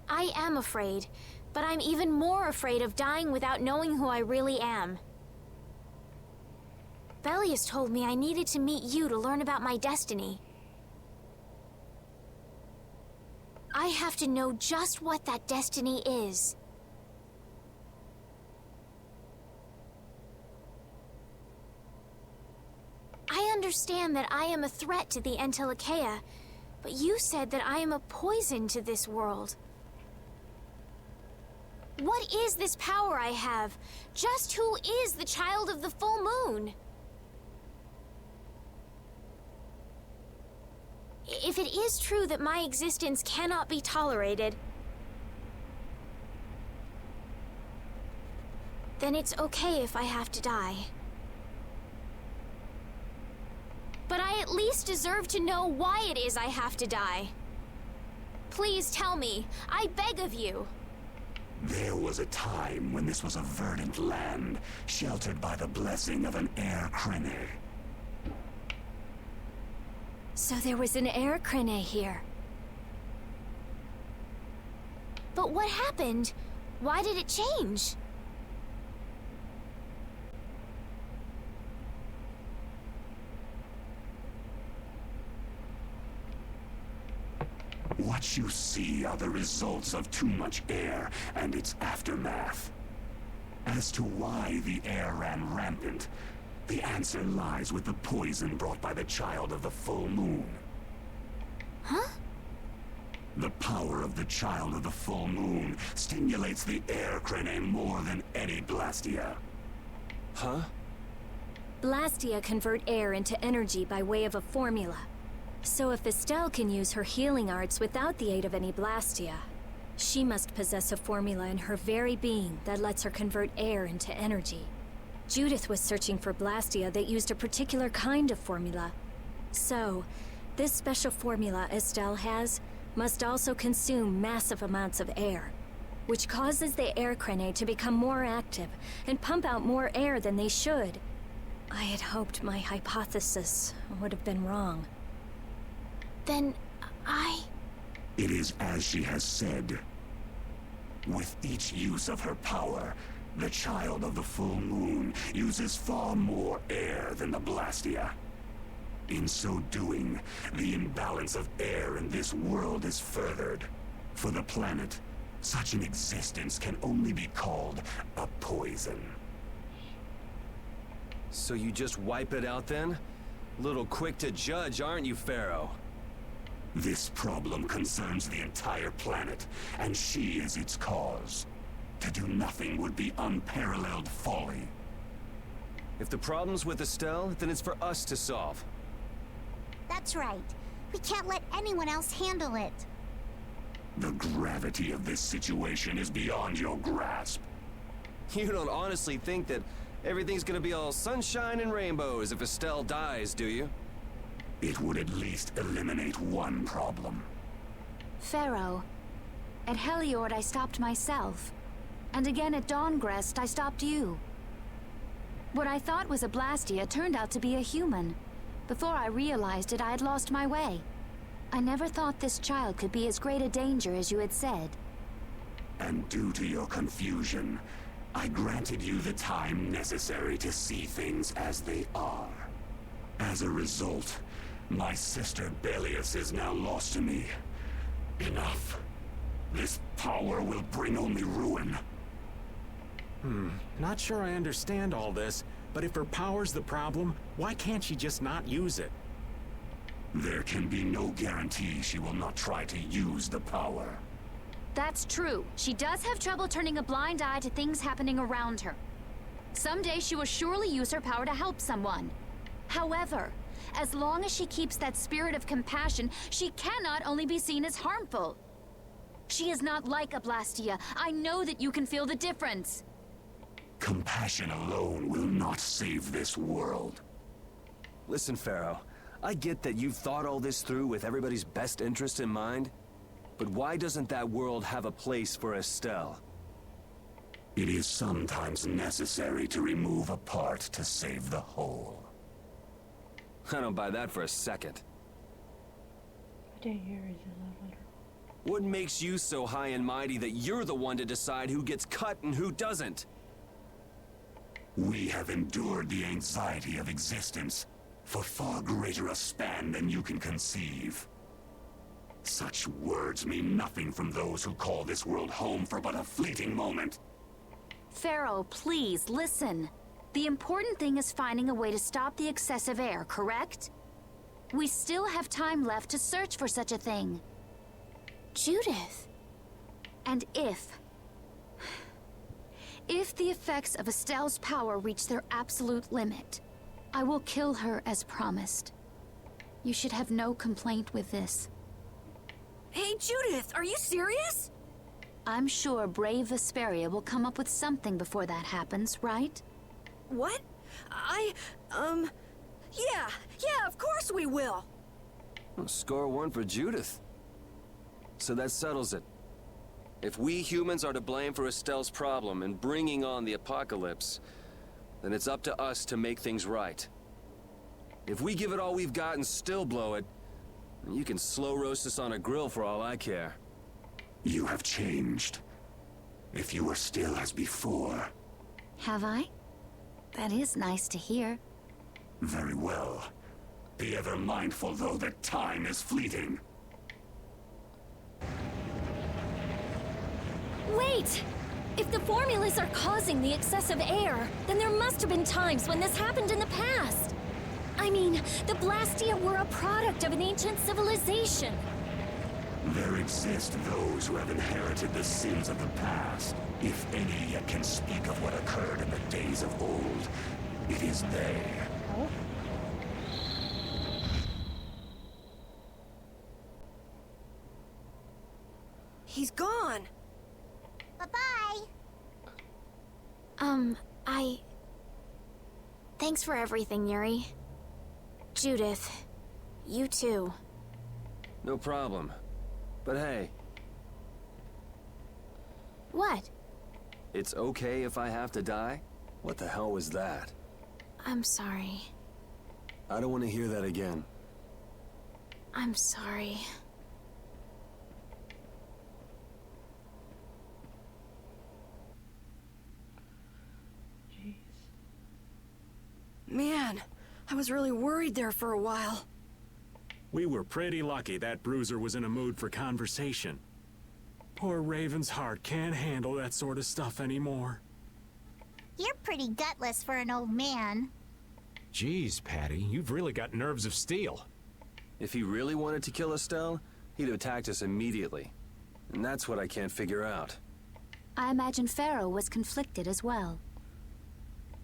I am afraid, but I'm even more afraid of dying without knowing who I really am. Belius told me I needed to meet you to learn about my destiny. I have to know just what that destiny is. I understand that I am a threat to the Entelekea, but you said that I am a poison to this world. What is this power I have? Just who is the child of the full moon? If it is true that my existence cannot be tolerated, then it's okay if I have to die. But I at least deserve to know why it is I have to die. Please tell me, I beg of you. There was a time when this was a verdant land, sheltered by the blessing of an air crene. So there was an air crene here. But what happened? Why did it change? What you see are the results of too much air and its aftermath. As to why the air ran rampant, the answer lies with the poison brought by the child of the full moon. Huh? The power of the child of the full moon stimulates the air crene more than any Blastia. Huh? Blastia convert air into energy by way of a formula. So if Estelle can use her healing arts without the aid of any Blastia, She must possess a formula in her very being that lets her convert air into energy. Judith was searching for Blastia that used a particular kind of formula. So, this special formula Estelle has must also consume massive amounts of air, which causes the air cranae to become more active and pump out more air than they should. I had hoped my hypothesis would have been wrong. Then It is as she has said. With each use of her power, the child of the full moon uses far more air than the Blastia. In so doing, the imbalance of air in this world is furthered. For the planet, such an existence can only be called a poison. So you just wipe it out then? Little quick to judge, aren't you, Pharaoh? This problem concerns the entire planet, and she is its cause. To do nothing would be unparalleled folly. If the problem's with Estelle, then it's for us to solve. That's right. We can't let anyone else handle it. The gravity of this situation is beyond your grasp. You don't honestly think that everything's gonna be all sunshine and rainbows if Estelle dies, do you? It would at least eliminate one problem. Pharaoh, at Heliord I stopped myself. And again at Dawngrest I stopped you. What I thought was a Blastia turned out to be a human. Before I realized it, I had lost my way. I never thought this child could be as great a danger as you had said. And due to your confusion, I granted you the time necessary to see things as they are. As a result, my sister Belius is now lost to me. Enough. This power will bring only ruin. Not sure I understand all this, but if her power's the problem, why can't she just not use it? There can be no guarantee she will not try to use the power. That's true. She does have trouble turning a blind eye to things happening around her. Someday she will surely use her power to help someone. However, as long as she keeps that spirit of compassion, she cannot only be seen as harmful. She is not like a Blastia. I know that you can feel the difference. Compassion alone will not save this world. Listen, Pharaoh, I get that you've thought all this through with everybody's best interest in mind, but why doesn't that world have a place for Estelle? It is sometimes necessary to remove a part to save the whole. I don't buy that for a second. I didn't hear his love letter. What makes you so high and mighty that you're the one to decide who gets cut and who doesn't? We have endured the anxiety of existence for far greater a span than you can conceive. Such words mean nothing from those who call this world home for but a fleeting moment. Pharaoh, please, listen. The important thing is finding a way to stop the excessive air, correct? We still have time left to search for such a thing. Judith. And if the effects of Estelle's power reach their absolute limit, I will kill her as promised. You should have no complaint with this. Hey, Judith, are you serious? I'm sure brave Vesperia will come up with something before that happens, right? What? Yeah, of course we will. Well, score one for Judith. So that settles it. If we humans are to blame for Estelle's problem and bringing on the apocalypse, then it's up to us to make things right. If we give it all we've got and still blow it, you can slow roast us on a grill for all I care. You have changed. If you were still as before. Have I? That is nice to hear. Very well. Be ever mindful, though, that time is fleeting. Wait! If the formulas are causing the excessive air, then there must have been times when this happened in the past. I mean, the Blastia were a product of an ancient civilization. There exist those who have inherited the sins of the past. If any yet can speak of what occurred in the days of old, it is they. Oh. He's gone. Bye-bye. Thanks for everything, Yuri. Judith, you too. No problem. But hey, What? it's okay if I have to die? What the hell was that? I'm sorry. I don't want to hear that again. I'm sorry. Jeez. Man, I was really worried there for a while. We were pretty lucky that bruiser was in a mood for conversation. Poor Raven's heart can't handle that sort of stuff anymore. You're pretty gutless for an old man. Geez, Patty, you've really got nerves of steel. If he really wanted to kill Estelle, he'd have attacked us immediately. And that's what I can't figure out. I imagine Pharaoh was conflicted as well.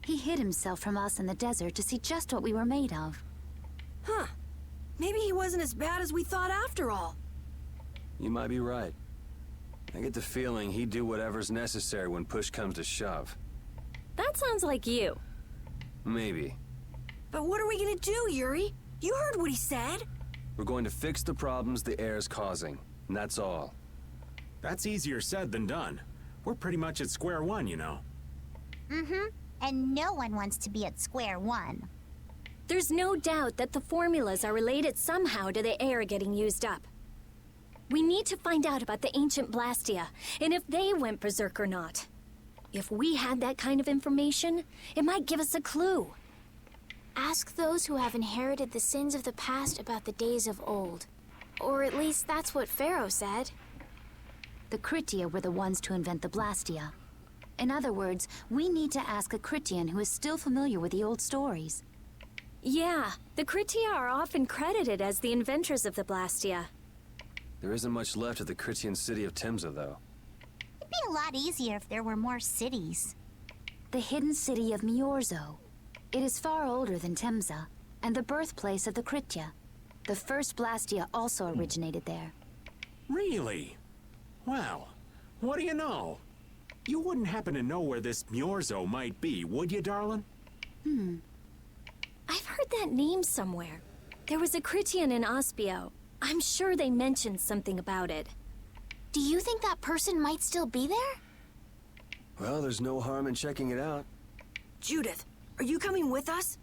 He hid himself from us in the desert to see just what we were made of. Huh. Maybe he wasn't as bad as we thought after all. You might be right. I get the feeling he'd do whatever's necessary when push comes to shove. That sounds like you. Maybe. But what are we gonna do, Yuri? You heard what he said. We're going to fix the problems the air's causing, and that's all. That's easier said than done. We're pretty much at square one, you know. Mm-hmm. And no one wants to be at square one. There's no doubt that the formulas are related somehow to the air getting used up. We need to find out about the ancient Blastia, and if they went berserk or not. If we had that kind of information, it might give us a clue. Ask those who have inherited the sins of the past about the days of old. Or at least that's what Pharaoh said. The Kritia were the ones to invent the Blastia. In other words, we need to ask a Kritian who is still familiar with the old stories. Yeah, the Kritia are often credited as the inventors of the Blastia. There isn't much left of the Critian city of Temza, though. It'd be a lot easier if there were more cities. The hidden city of Miorzo. It is far older than Temza, and the birthplace of the Kritia. The first Blastia also originated there. Really? Well, what do you know? You wouldn't happen to know where this Miorzo might be, would you, darling? I've heard that name somewhere. There was a Kritian in Ospio. I'm sure they mentioned something about it. Do you think that person might still be there? Well, there's no harm in checking it out. Judith, are you coming with us?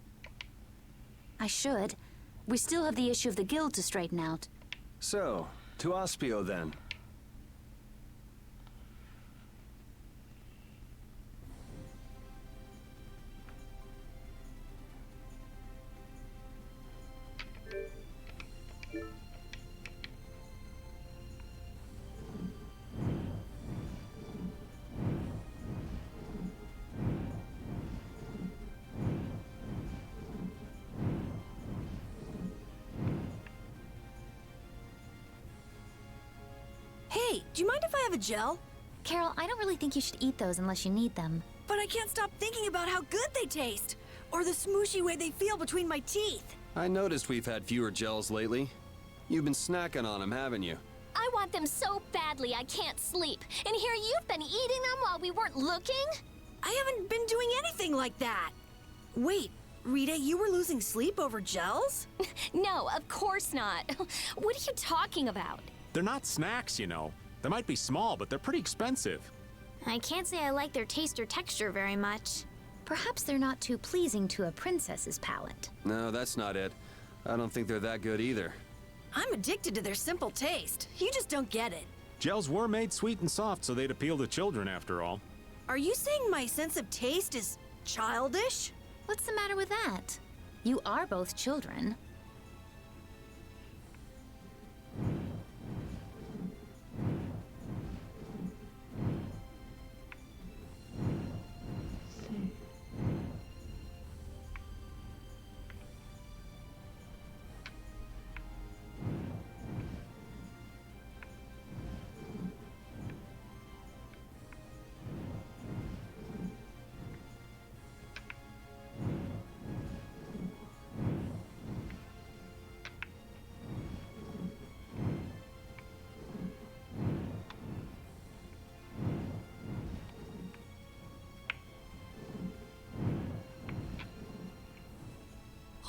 I should. We still have the issue of the guild to straighten out. So, to Ospio then. Hey, do you mind if I have a gel? Carol, I don't really think you should eat those unless you need them. But I can't stop thinking about how good they taste. Or the smooshy way they feel between my teeth. I noticed we've had fewer gels lately. You've been snacking on them, haven't you? I want them so badly I can't sleep. And here you've been eating them while we weren't looking? I haven't been doing anything like that. Wait, Rita, you were losing sleep over gels? No, of course not. What are you talking about? They're not snacks, you know. They might be small, but they're pretty expensive. I can't say I like their taste or texture very much. Perhaps they're not too pleasing to a princess's palate. No, that's not it. I don't think they're that good either. I'm addicted to their simple taste. You just don't get it. Gels were made sweet and soft, so they'd appeal to children after all. Are you saying my sense of taste is childish? What's the matter with that? You are both children.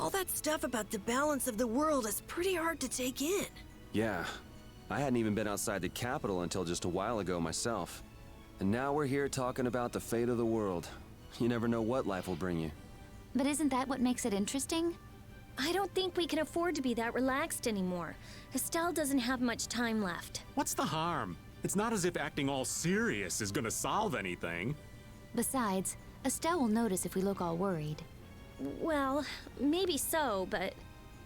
All that stuff about the balance of the world is pretty hard to take in. Yeah, I hadn't even been outside the capital until just a while ago myself. And now we're here talking about the fate of the world. You never know what life will bring you. But isn't that what makes it interesting? I don't think we can afford to be that relaxed anymore. Estelle doesn't have much time left. What's the harm? It's not as if acting all serious is gonna solve anything. Besides, Estelle will notice if we look all worried. Well, maybe so, but...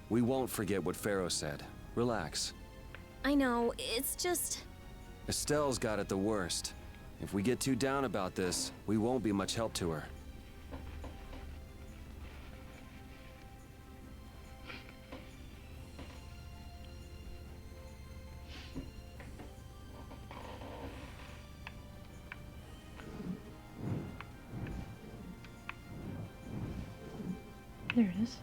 We won't forget what Pharaoh said. Relax. I know, it's just... Estelle's got it the worst. If we get too down about this, we won't be much help to her. There it is.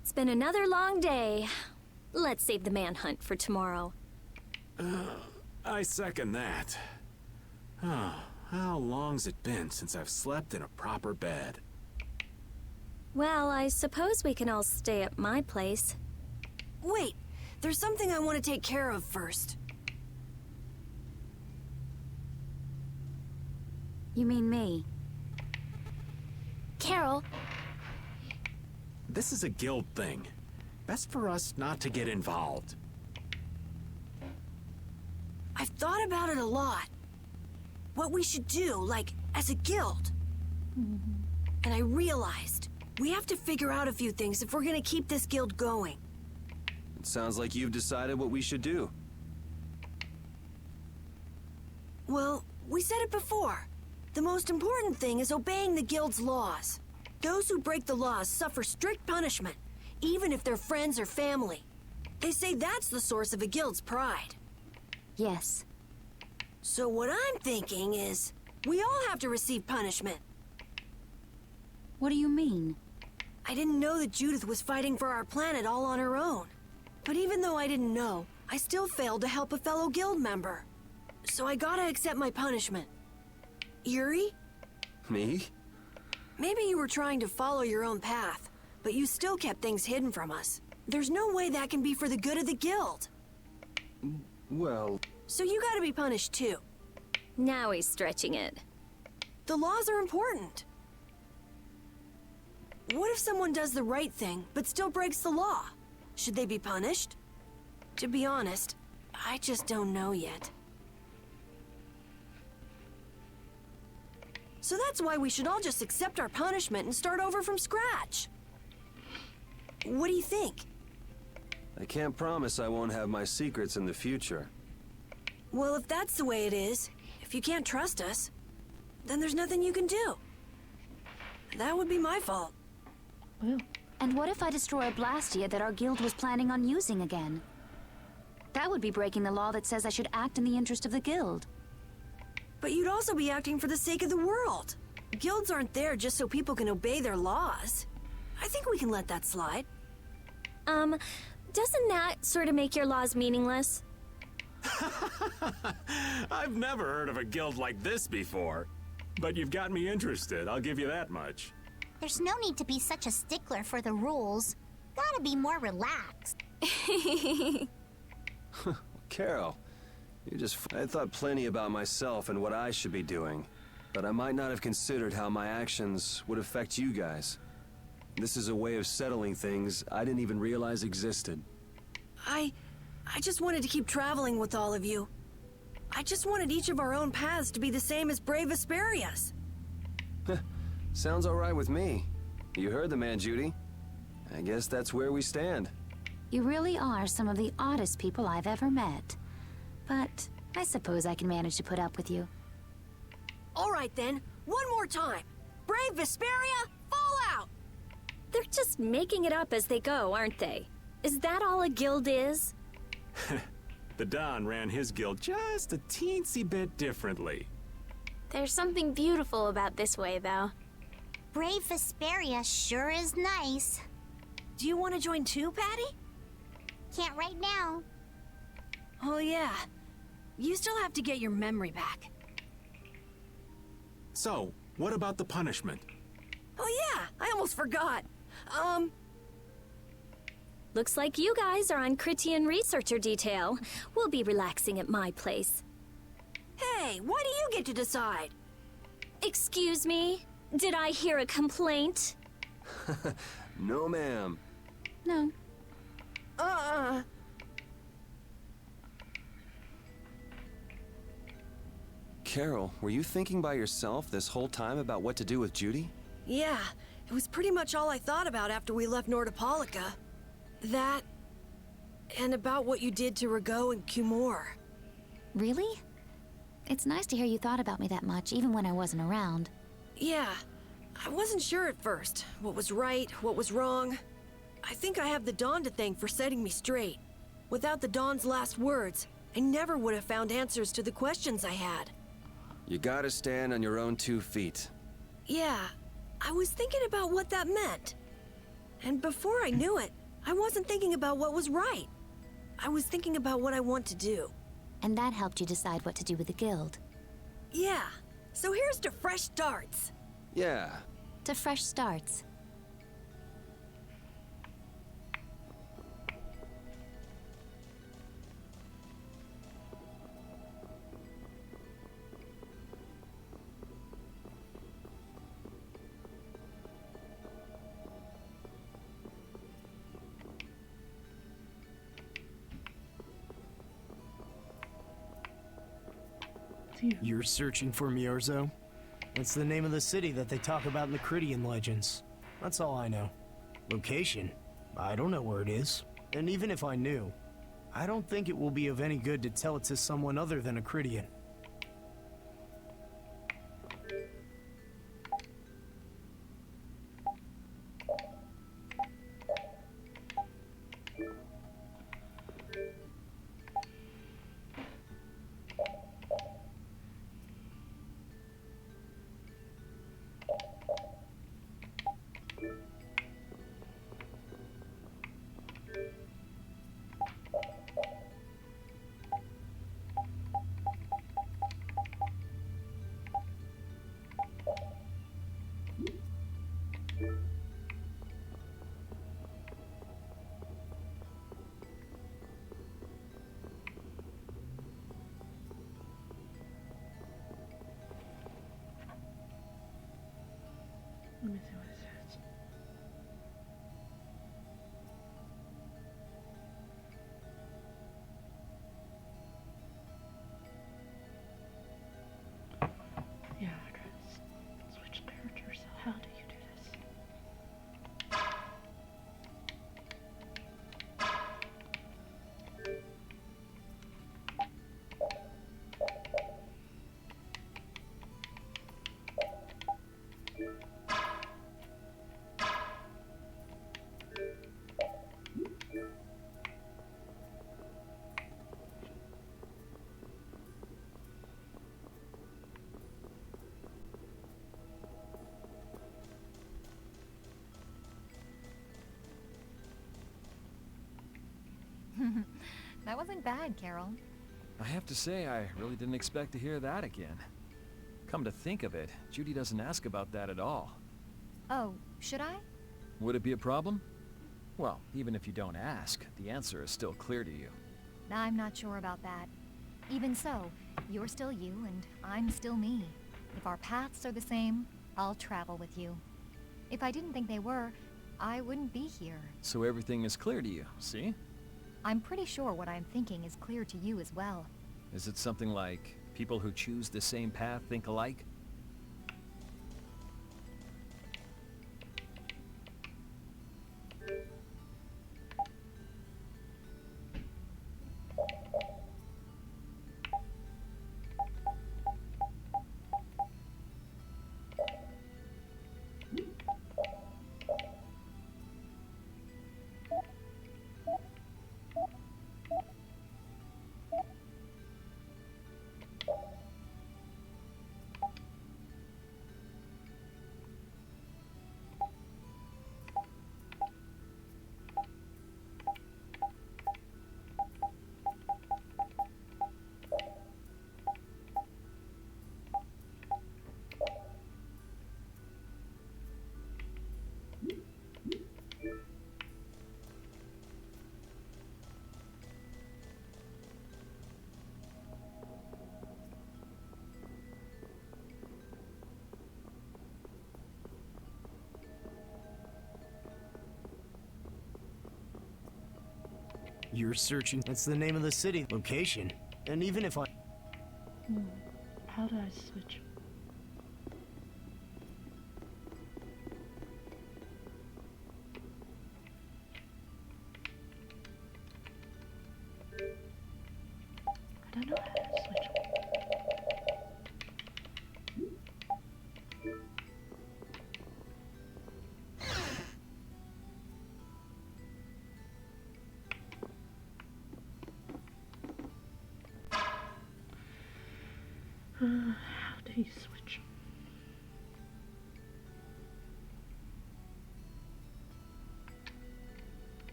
It's been another long day. Let's save the manhunt for tomorrow. I second that. Oh, how long's it been since I've slept in a proper bed? Well, I suppose we can all stay at my place. Wait, there's something I want to take care of first. You mean me? Carol, This is a guild thing. Best for us not to get involved. I've thought about it a lot. What we should do, like, as a guild. And I realized we have to figure out a few things if we're gonna keep this guild going. It sounds like you've decided what we should do. Well, we said it before. The most important thing is obeying the guild's laws. Those who break the laws suffer strict punishment, even if they're friends or family. They say that's the source of a guild's pride. Yes. So what I'm thinking is, we all have to receive punishment. What do you mean? I didn't know that Judith was fighting for our planet all on her own. But even though I didn't know, I still failed to help a fellow guild member. So I gotta accept my punishment. Yuri? Me? Maybe you were trying to follow your own path, but you still kept things hidden from us. There's no way that can be for the good of the guild. Well... So you gotta be punished too. Now he's stretching it. The laws are important. What if someone does the right thing, but still breaks the law? Should they be punished? To be honest, I just don't know yet. So that's why we should all just accept our punishment and start over from scratch. What do you think? I can't promise I won't have my secrets in the future. Well, if that's the way it is, if you can't trust us, then there's nothing you can do. That would be my fault. Well. And what if I destroy a Blastia that our guild was planning on using again? That would be breaking the law that says I should act in the interest of the guild. But you'd also be acting for the sake of the world. Guilds aren't there just so people can obey their laws. I think we can let that slide. Doesn't that sort of make your laws meaningless? I've never heard of a guild like this before. But you've got me interested, I'll give you that much. There's no need to be such a stickler for the rules. Gotta be more relaxed. Carol, I thought plenty about myself and what I should be doing. But I might not have considered how my actions would affect you guys. This is a way of settling things I didn't even realize existed. I just wanted to keep traveling with all of you. I just wanted each of our own paths to be the same as brave Vesperia's. Sounds all right with me. You heard the man, Judy. I guess that's where we stand. You really are some of the oddest people I've ever met. But I suppose I can manage to put up with you. All right then, one more time. Brave Vesperia, fall out! They're just making it up as they go, aren't they? Is that all a guild is? The Don ran his guild just a teensy bit differently. There's something beautiful about this way, though. Brave Vesperia sure is nice. Do you want to join too, Patty? Can't right now. Oh yeah. You still have to get your memory back. So, what about the punishment? Oh yeah, I almost forgot. Looks like you guys are on Critian researcher detail. We'll be relaxing at my place. Hey, why do you get to decide? Excuse me? Did I hear a complaint? No, ma'am. No. Carol, were you thinking by yourself this whole time about what to do with Judy? Yeah, it was pretty much all I thought about after we left Nordopolica. That, and about what you did to Rago and Cumore. Really? It's nice to hear you thought about me that much, even when I wasn't around. Yeah, I wasn't sure at first. What was right, what was wrong. I think I have the Dawn to thank for setting me straight. Without the Dawn's last words, I never would have found answers to the questions I had. You gotta stand on your own 2 feet. Yeah, I was thinking about what that meant. And before I knew it, I wasn't thinking about what was right. I was thinking about what I want to do. And that helped you decide what to do with the guild. Yeah, so here's to fresh starts. Yeah. To fresh starts. You're searching for Miorzo? It's the name of the city that they talk about in the Critian legends. That's all I know. Location? I don't know where it is. And even if I knew, I don't think it will be of any good to tell it to someone other than a Critian. Let me see what it says. Yeah, I gotta switch characters. So how do you do this? That wasn't bad, Carol. I have to say, I really didn't expect to hear that again. Come to think of it, Judy doesn't ask about that at all. Oh, should I? Would it be a problem? Well, even if you don't ask, the answer is still clear to you. I'm not sure about that. Even so, you're still you and I'm still me. If our paths are the same, I'll travel with you. If I didn't think they were, I wouldn't be here. So everything is clear to you, see? I'm pretty sure what I'm thinking is clear to you as well. Is it something like people who choose the same path think alike? You're searching. That's the name of the city. Location. And even if I... How do I switch? I don't know how to switch. How do you switch?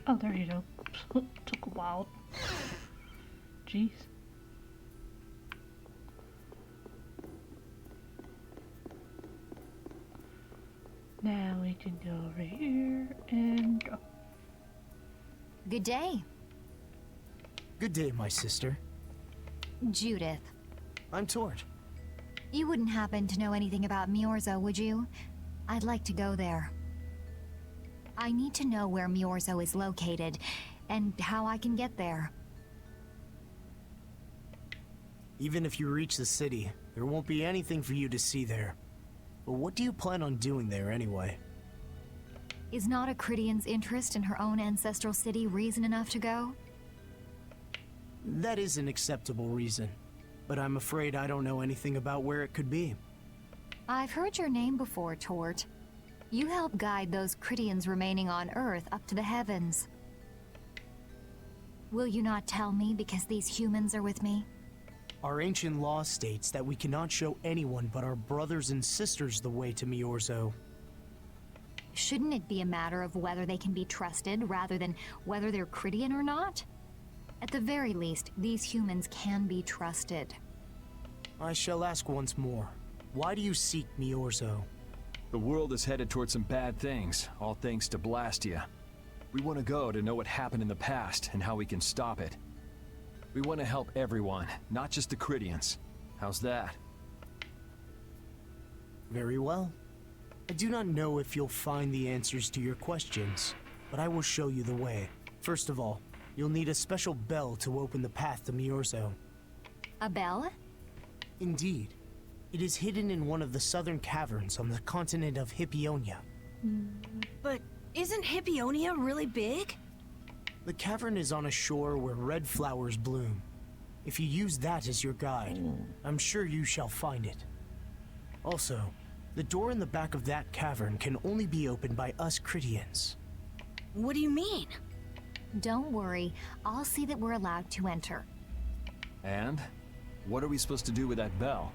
Oh, there you go. Took a while. Jeez. Now we can go over here and go. Good day. Good day, my sister. Judith. I'm Tort. You wouldn't happen to know anything about Miorzo, would you? I'd like to go there. I need to know where Miorzo is located, and how I can get there. Even if you reach the city, there won't be anything for you to see there. But what do you plan on doing there anyway? Is not a Cridian's interest in her own ancestral city reason enough to go? That is an acceptable reason, but I'm afraid I don't know anything about where it could be. I've heard your name before, Tort. You help guide those Cridians remaining on Earth up to the heavens. Will you not tell me because these humans are with me? Our ancient law states that we cannot show anyone but our brothers and sisters the way to Miorzo. Shouldn't it be a matter of whether they can be trusted rather than whether they're Cridian or not? At the very least, these humans can be trusted. I shall ask once more. Why do you seek Miorzo? The world is headed towards some bad things, all thanks to Blastia. We want to go to know what happened in the past and how we can stop it. We want to help everyone, not just the Cridians. How's that? Very well. I do not know if you'll find the answers to your questions, but I will show you the way. First of all, you'll need a special bell to open the path to Miorzo. A bell? Indeed. It is hidden in one of the southern caverns on the continent of Hippionia. But isn't Hippionia really big? The cavern is on a shore where red flowers bloom. If you use that as your guide, I'm sure you shall find it. Also, the door in the back of that cavern can only be opened by us Cridians. What do you mean? Don't worry, I'll see that we're allowed to enter. And? What are we supposed to do with that bell?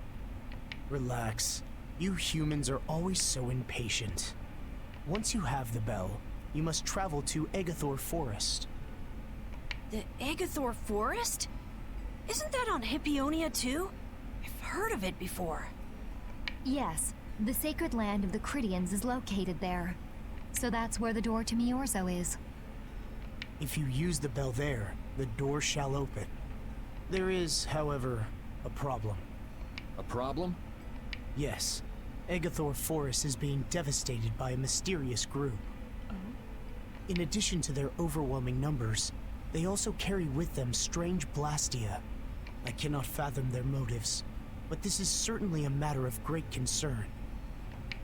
Relax. You humans are always so impatient. Once you have the bell, you must travel to Egathor Forest. The Egathor Forest? Isn't that on Hippionia too? I've heard of it before. Yes, the sacred land of the Cridians is located there. So that's where the door to Miorzo is. If you use the bell there, the door shall open. There is, however, a problem. A problem? Yes. Egathor Forest is being devastated by a mysterious group. In addition to their overwhelming numbers, they also carry with them strange Blastia. I cannot fathom their motives, but this is certainly a matter of great concern.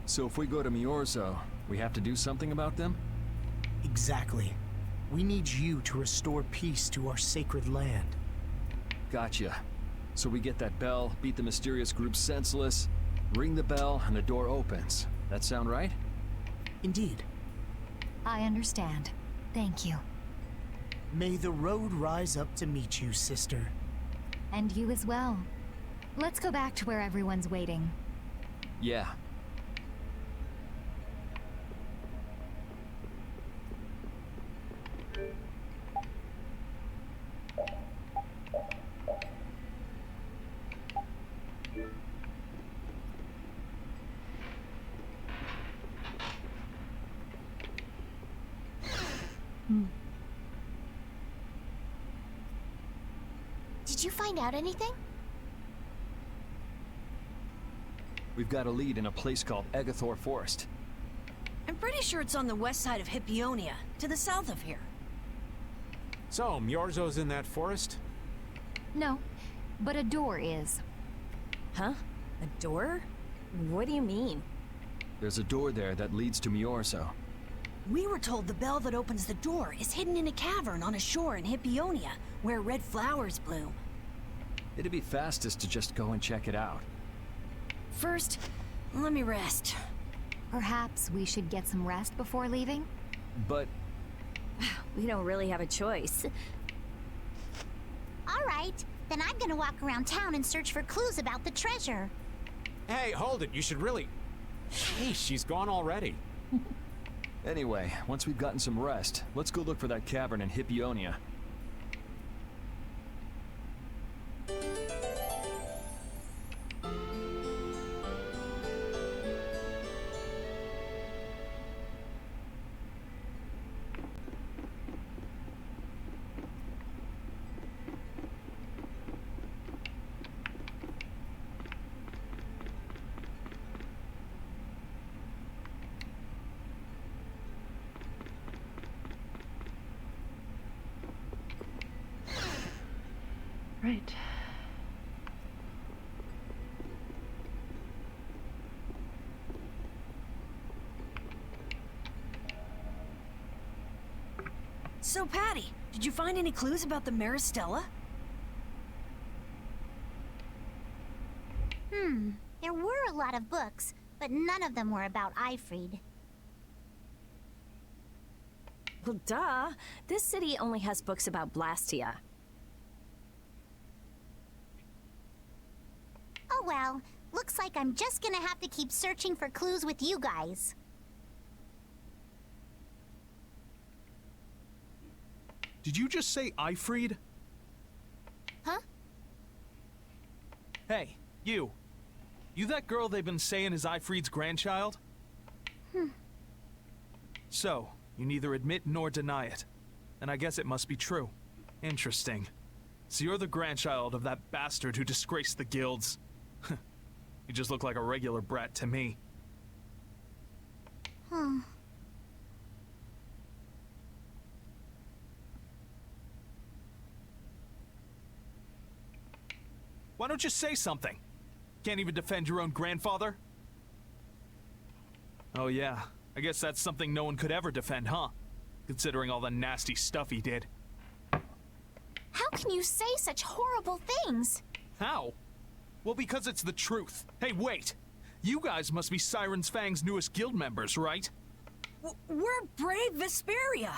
So if we go to Miorzo, we have to do something about them? Exactly. We need you to restore peace to our sacred land. Gotcha. So we get that bell, beat the mysterious group senseless, ring the bell, and the door opens. That sound right? Indeed. I understand. Thank you. May the road rise up to meet you, sister. And you as well. Let's go back to where everyone's waiting. Yeah. Did you find out anything? We've got a lead in a place called Egathor Forest. I'm pretty sure it's on the west side of Hippionia, to the south of here. So, Myorzo's in that forest? No, but a door is. Huh? A door? What do you mean? There's a door there that leads to Myorzo. We were told the bell that opens the door is hidden in a cavern on a shore in Hippionia, where red flowers bloom. It'd be fastest to just go and check it out. First, let me rest. Perhaps we should get some rest before leaving? But we don't really have a choice. All right, then I'm gonna walk around town and search for clues about the treasure. Hey, hold it. You should really... Sheesh, she's gone already. Anyway, once we've gotten some rest, let's go look for that cavern in Hippionia. Right. So, Patty, did you find any clues about the Maristella? There were a lot of books, but none of them were about Ifrid. Well, duh. This city only has books about Blastia. Oh well, looks like I'm just gonna have to keep searching for clues with you guys. Did you just say Ifrid? Huh? Hey, you. You that girl they've been saying is Ifrid's grandchild? So, you neither admit nor deny it. And I guess it must be true. Interesting. So you're the grandchild of that bastard who disgraced the guilds. You just look like a regular brat to me. Why don't you say something? Can't even defend your own grandfather? Oh yeah, I guess that's something no one could ever defend, huh? Considering all the nasty stuff he did. How can you say such horrible things? How? Well, because it's the truth. Hey, wait! You guys must be Siren's Fang's newest guild members, right? We're Brave Vesperia!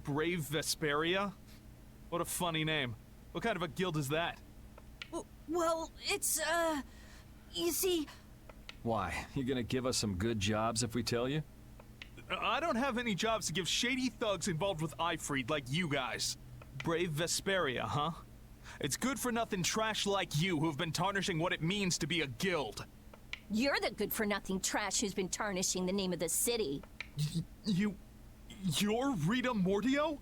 Brave Vesperia? What a funny name. What kind of a guild is that? Well, it's, you see... Why? You gonna give us some good jobs if we tell you? I don't have any jobs to give shady thugs involved with Ifrid like you guys. Brave Vesperia, huh? It's good-for-nothing trash like you who've been tarnishing what it means to be a guild. You're the good-for-nothing trash who's been tarnishing the name of the city. You're Rita Mordio?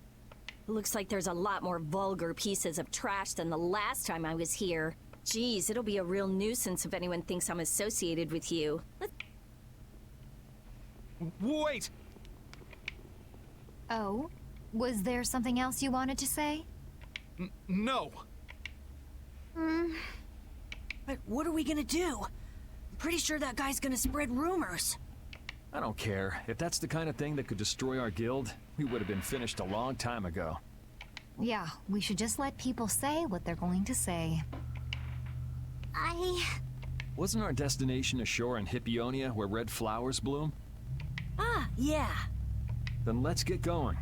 Looks like there's a lot more vulgar pieces of trash than the last time I was here. Geez, it'll be a real nuisance if anyone thinks I'm associated with you. Wait! Oh? Was there something else you wanted to say? No. But what are we gonna do? I'm pretty sure that guy's gonna spread rumors. I don't care. If that's the kind of thing that could destroy our guild, we would have been finished a long time ago. Yeah, we should just let people say what they're going to say. Wasn't our destination a shore in Hippionia where red flowers bloom? Ah, yeah. Then let's get going.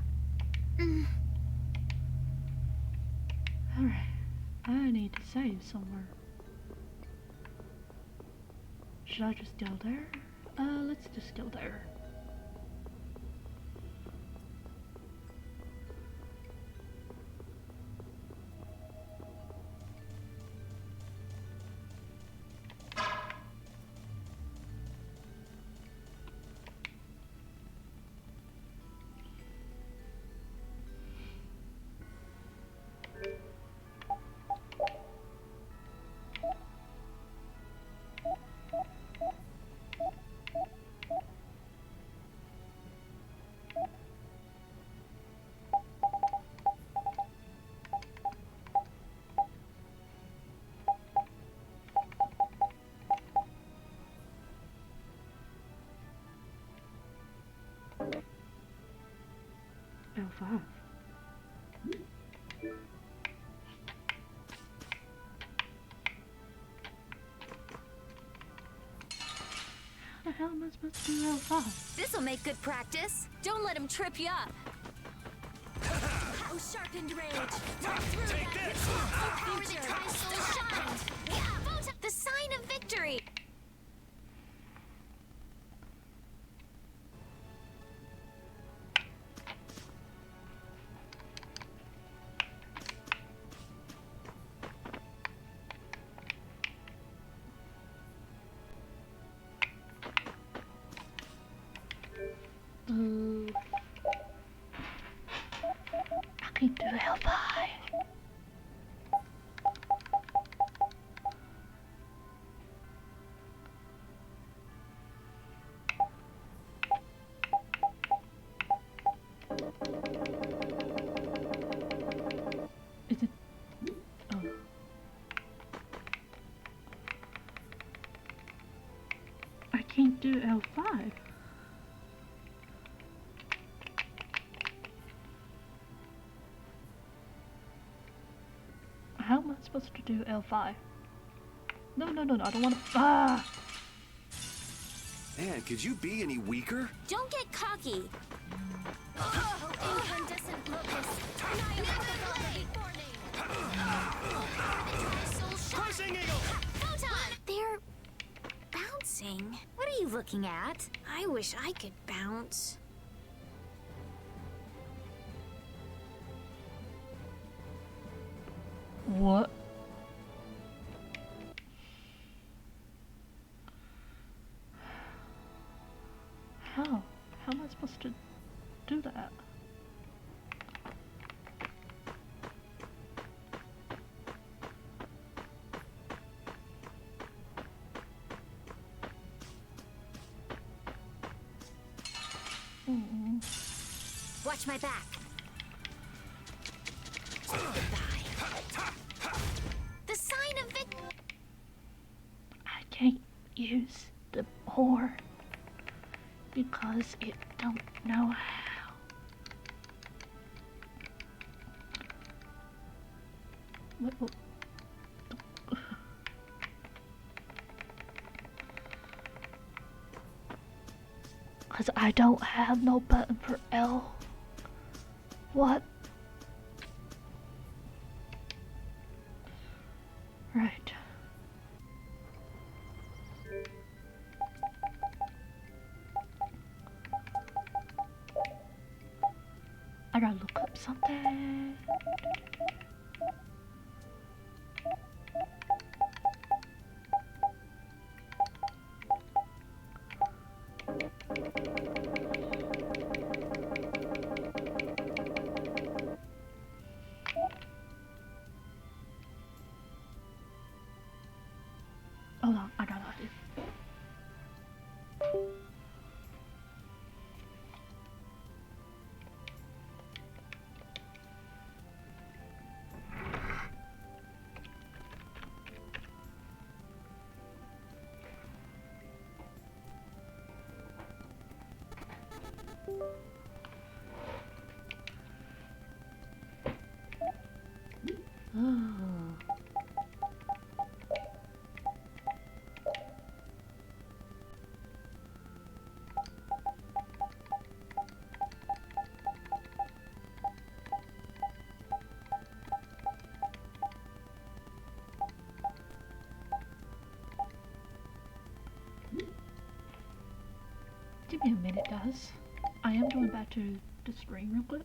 Alright. I need to save somewhere. Should I just go there? Let's just go there. L5. How the hell am I supposed to do L5? This'll make good practice. Don't let him trip you up. Oh, sharpened rage. Right through that. Power that tries so shine. Yeah, the sign of victory. I can do L5. Is it? Oh. I can't do L5. How am I supposed to do L5? No, no, no, no, I don't want to. Ah! Man, could you be any weaker? Don't get cocky. Oh, incandescent locust. Crushing eagle. Photon. They're bouncing. What are you looking at? I wish I could bounce. What? How? How am I supposed to do that? Watch my back. The sign of victory. I can't use the board because it don't know how. What? Because I don't have no button for L. What? Right. I gotta look up something. Hold on, I got it. Oh. Give me a minute, guys. I am going back to the screen real quick.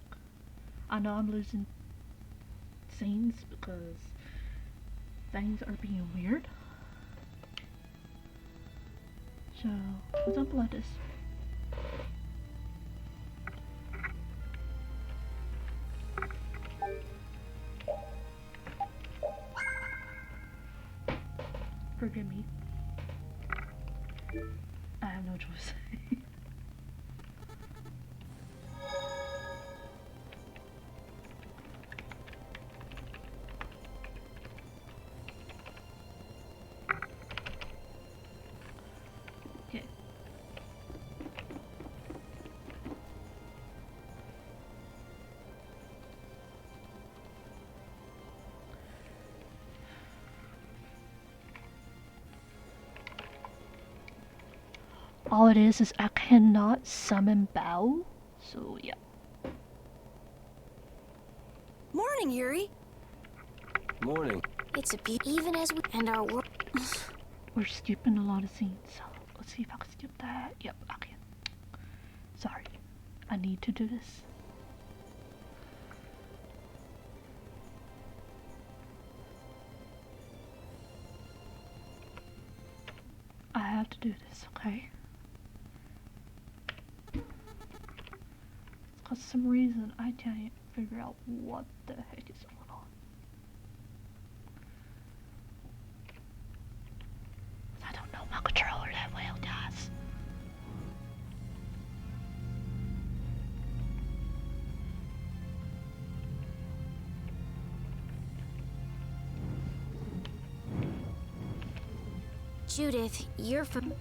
I know I'm losing scenes because things are being weird. So, let's unplug this. Forgive me. I have no choice. Okay. all it is I cannot summon Bao. So yeah. Morning, Yuri. Morning. It's a even as we and our world. We're skipping a lot of scenes. So let's see if I can skip that. Yep, I can. Sorry. I need to do this. I have to do this, okay? For some reason I can't figure out what the heck is going on. I don't know my controller that well, guys. Judith, you're from.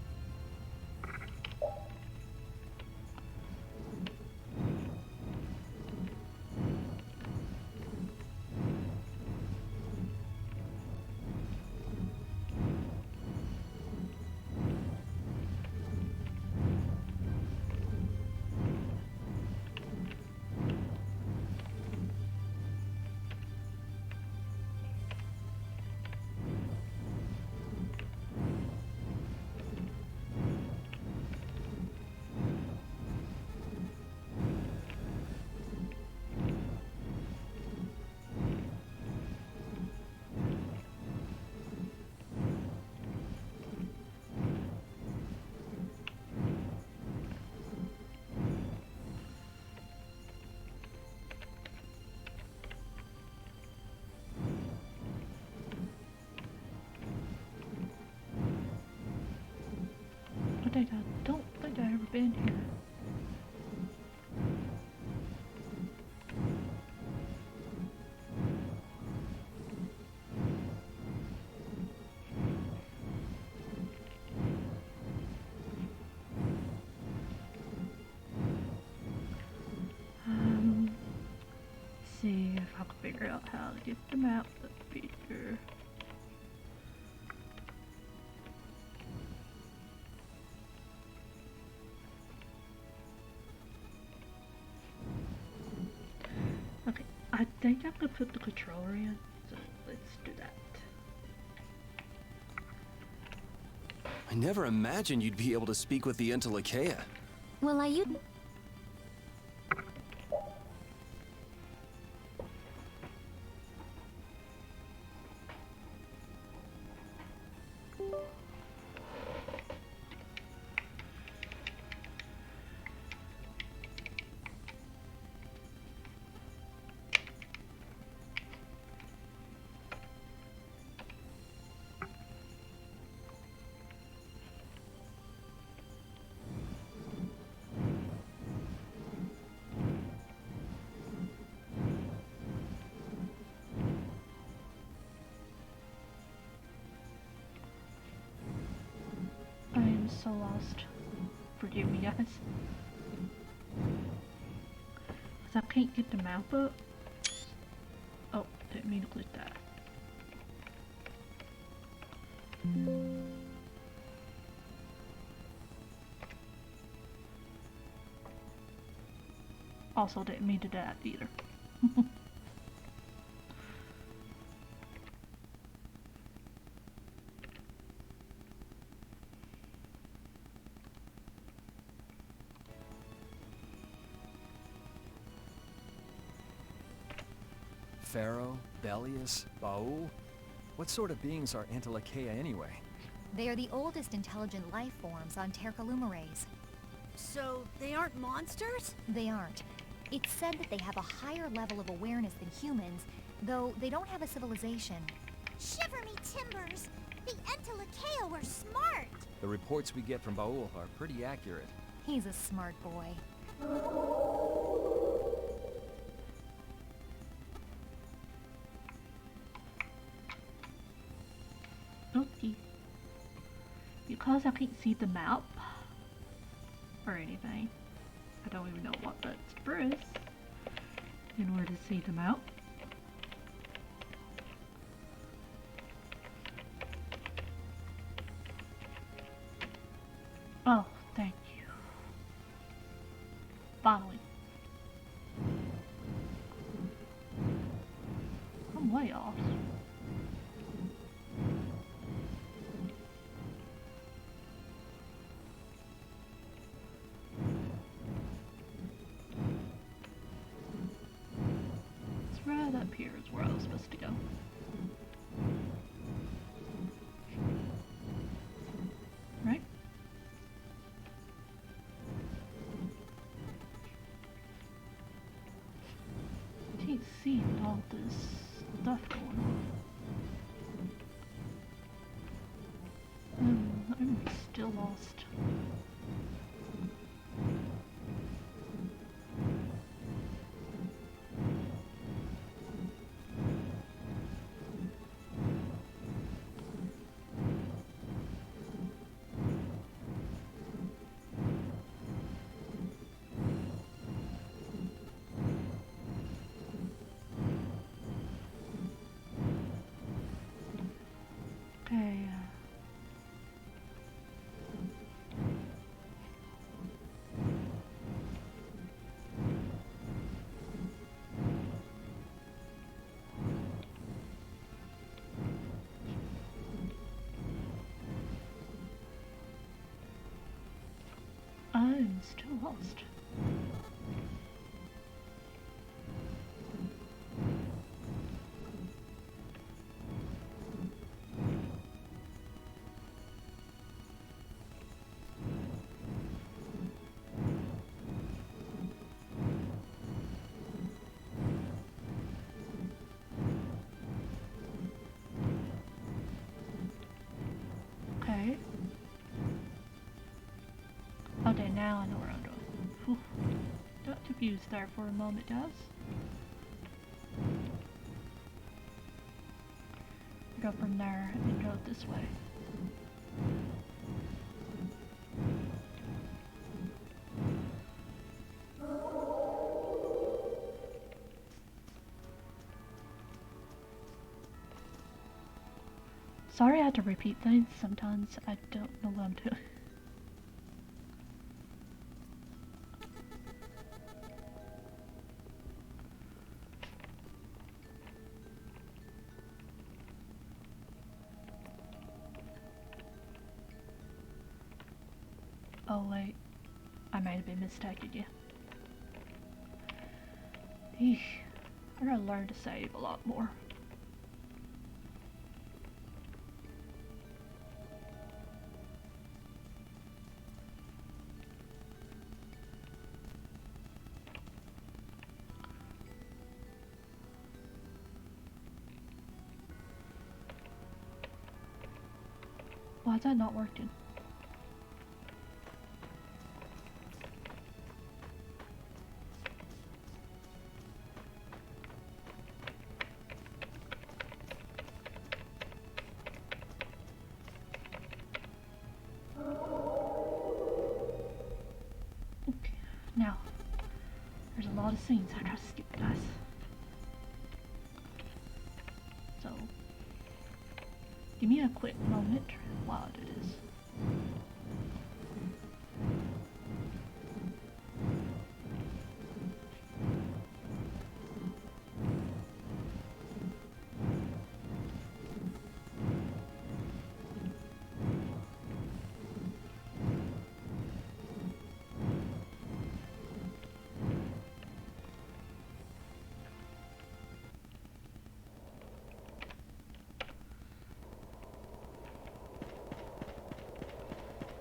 I don't think I've ever been here. See if I can figure out how to get the map up here. Okay, I think I could put the controller in, so let's do that. I never imagined you'd be able to speak with the Entelekea. Well, I I am so lost. Forgive me, guys. Cause I can't get the map up. Oh, didn't mean to click that. Also didn't mean to do that either. Pharaoh, Belius, Baul? What sort of beings are Entelekea anyway? They are the oldest intelligent life forms on Tercalumares. So, they aren't monsters? They aren't. It's said that they have a higher level of awareness than humans, though they don't have a civilization. Shiver me timbers! The Entelekea were smart! The reports we get from Baul are pretty accurate. He's a smart boy. Okay. Because I can't see the map or anything, I don't even know what buttons to press in order to see the map. Oh, dang. way off. It's right up here is where I was supposed to go. Right? Can't see all this stuff going on. I'm still lost. Okay. I'm still lost. Okay. Okay, now I know where I'm going. Whew. Got confused there for a moment, guys. Go from there and go this way. Sorry I had to repeat things. Sometimes I don't know what I'm doing. Oh wait, I might have been mistaken again. Eesh, I gotta learn to save a lot more. Why is that not working? Okay, now there's a lot of scenes I gotta skip, guys. So give me a quick moment while I do this.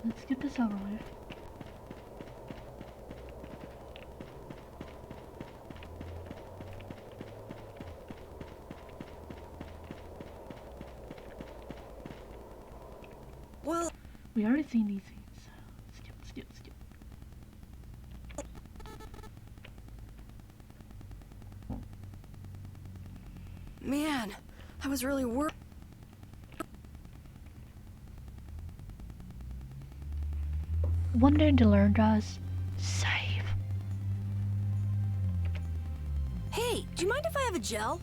Let's get this over with. Well, we already seen these things. Skip. man, I was really worried. One thing to learn, guys. Save. Hey, do you mind if I have a gel?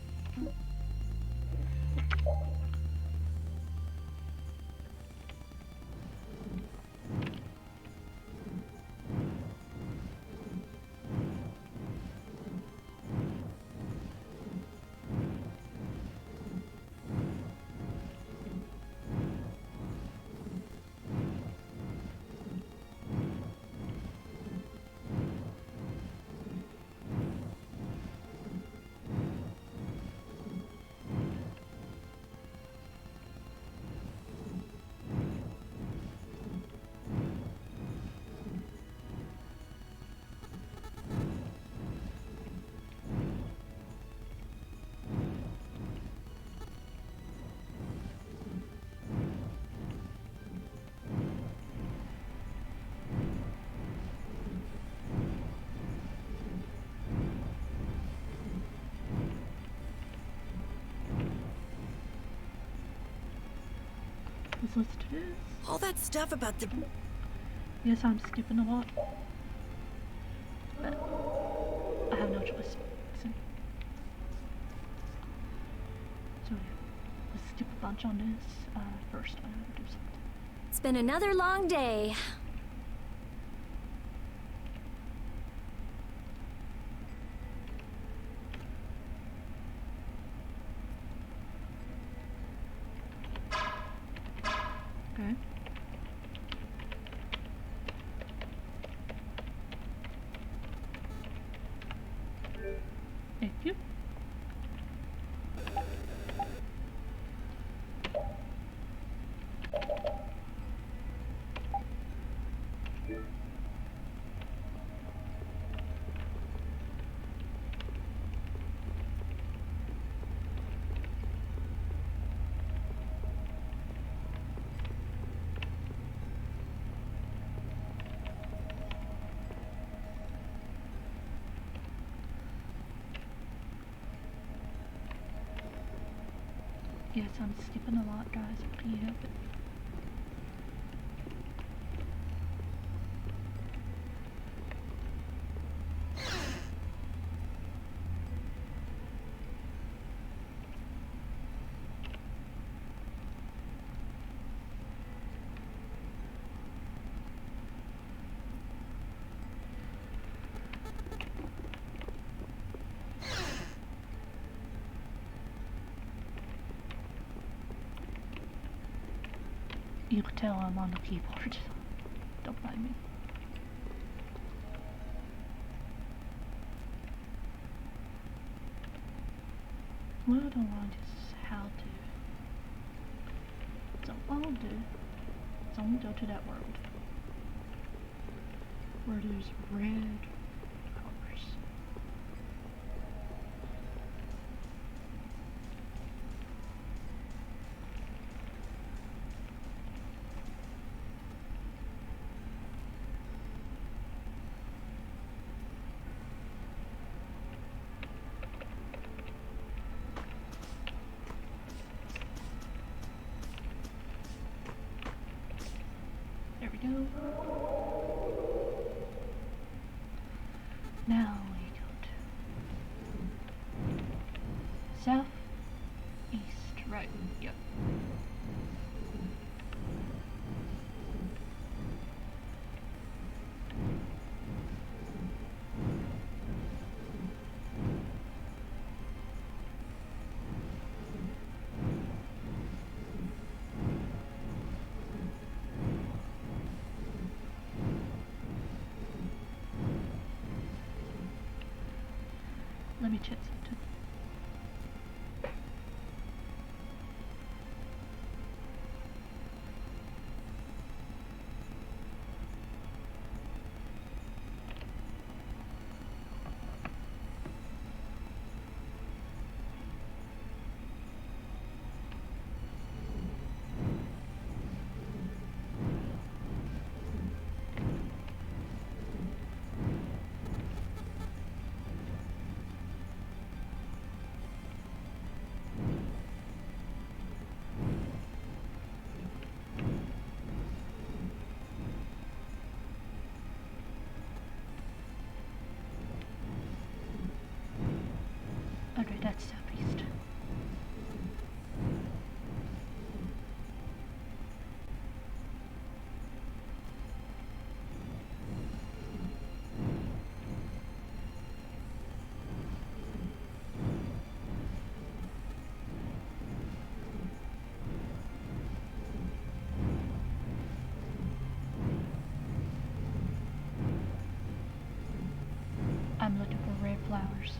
Let's listen to this. All that stuff about the... Yes, I'm skipping a lot. But I have no choice. So yeah, let's skip a bunch on this. First, I have to do something. It's been another long day. Okay. Thank you. Yes, I'm skipping a lot, guys. Can you help it? You can tell I'm on the keyboard. Don't mind me. What do I just how to? So all I'll do is only go to that world where there's red colors. There we go. Now we go to south, east, right. Yep. Let me check something. Okay, that's southeast. I'm looking for red flowers.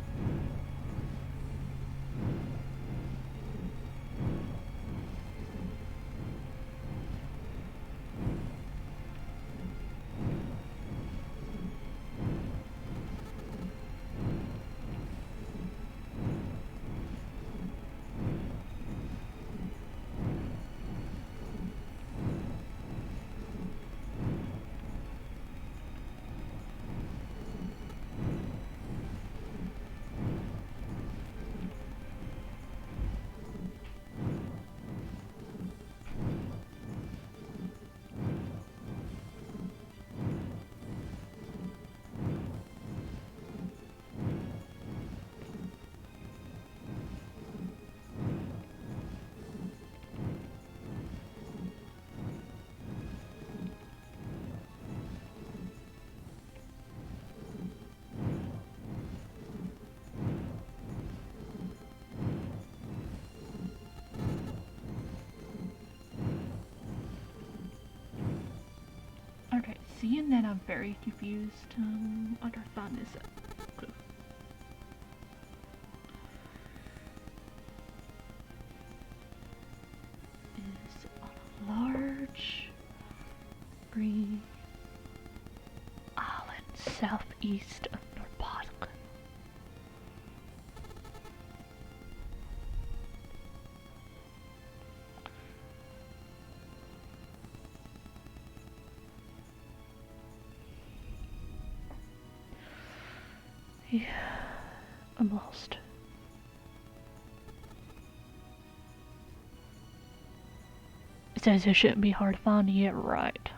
seeing that, I'm very confused. I gotta find this out. Okay. Is on a large green island southeast of Norpotica. Yeah, I'm lost. It says it shouldn't be hard to find yet, right?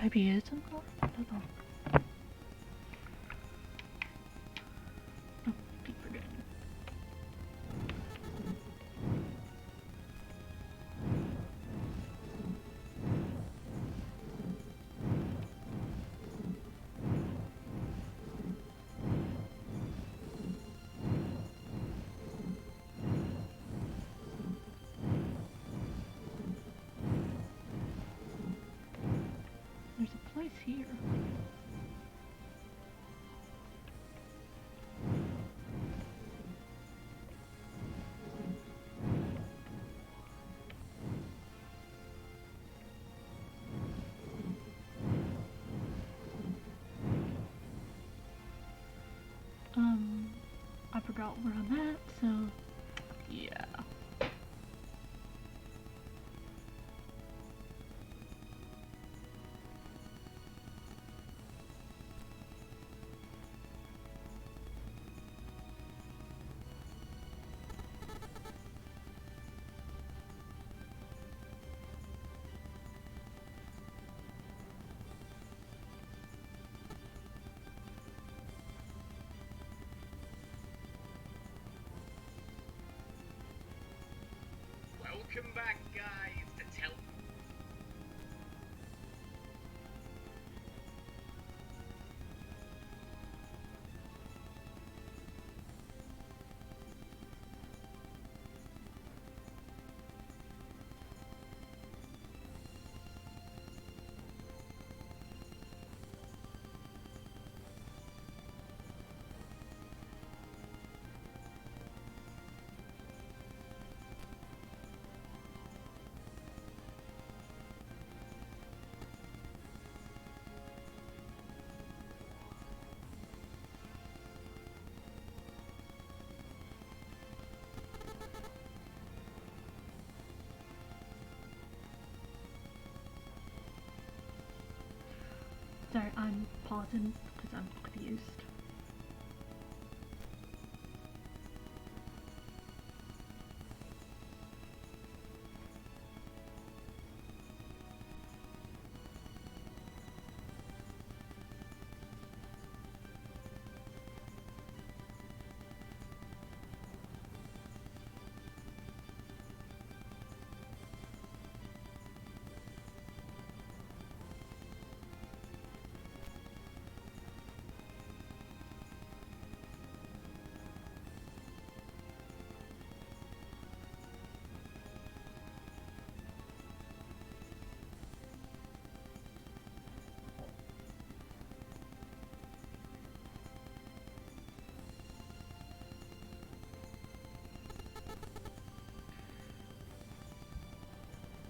Maybe it isn't. I don't know. Oh, keep forgetting. There's a place here. I forgot where I'm at, so yeah. Welcome back, guys, to tell. Sorry, I'm pausing because I'm confused.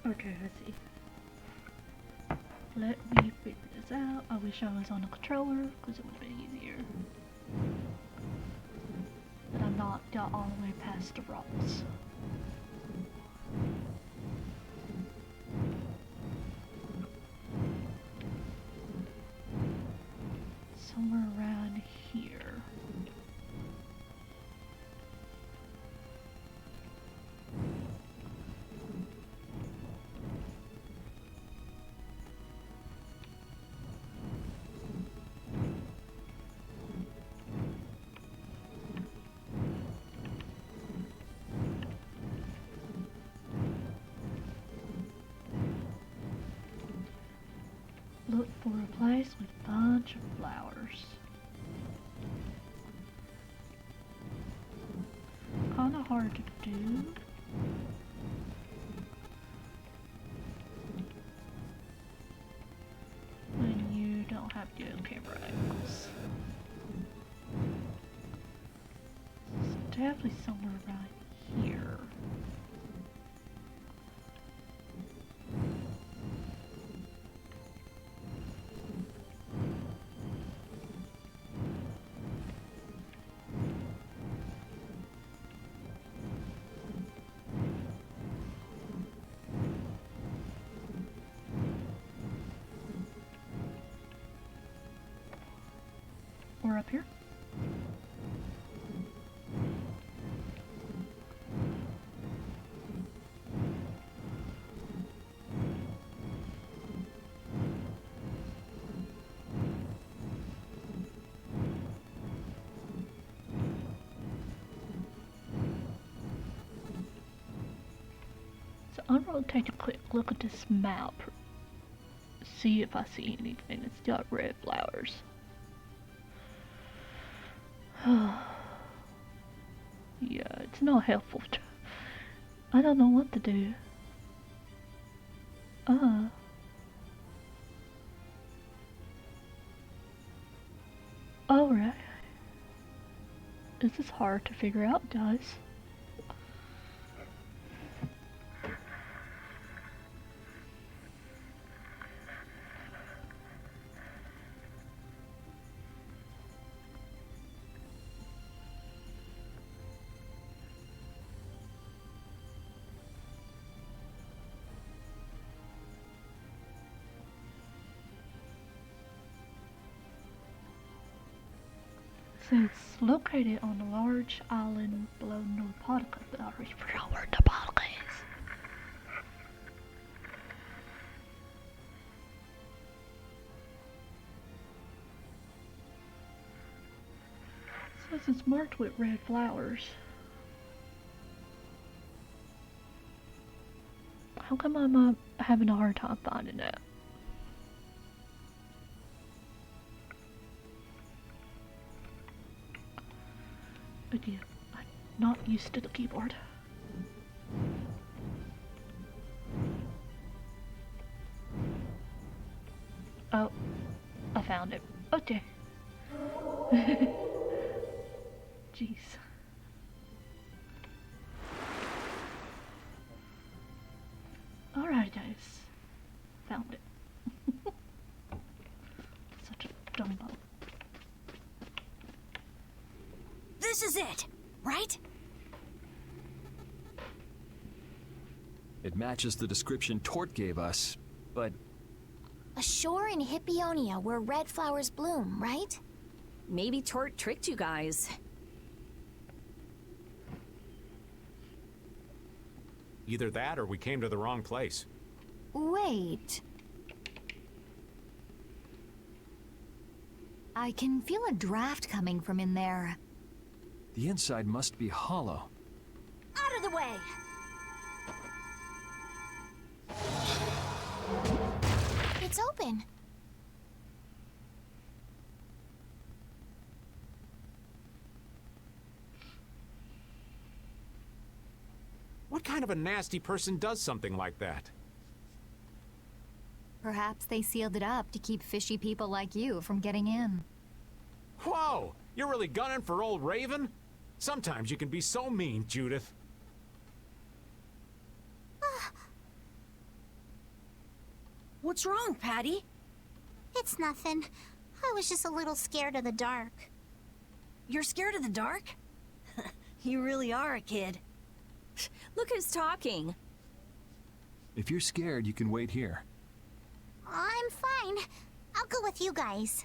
Okay, let's see. Let me figure this out. I wish I was on a controller because it would have been easier. But I'm not got all the way past the rocks. Somewhere around here. Look for a place with a bunch of flowers. hard to do. When you don't have good camera angles. It's definitely somewhere around here. Or up here. So I'm going to take a quick look at this map. See if I see anything that's got red flowers. Yeah, it's not helpful. I don't know what to do. Alright. This is hard to figure out, guys. So it's located on a large island below Norpotica, but I already forgot where Norpotica is. It says it's marked with red flowers. How come I'm having a hard time finding that? Again, I'm not used to the keyboard. Oh, I found it. Okay. Jeez. Alright, guys. Found it. Such a dumbo. This is it, right? It matches the description Tort gave us, but... A shore in Hippionia where red flowers bloom, right? Maybe Tort tricked you guys. Either that or we came to the wrong place. Wait. I can feel a draft coming from in there. The inside must be hollow. Out of the way! It's open. What kind of a nasty person does something like that? Perhaps they sealed it up to keep fishy people like you from getting in. Whoa! You're really gunning for old Raven? Sometimes you can be so mean, Judith. What's wrong, Patty? It's nothing. I was just a little scared of the dark. You're scared of the dark? You really are a kid. Look who's talking. If you're scared, you can wait here. I'm fine. I'll go with you guys.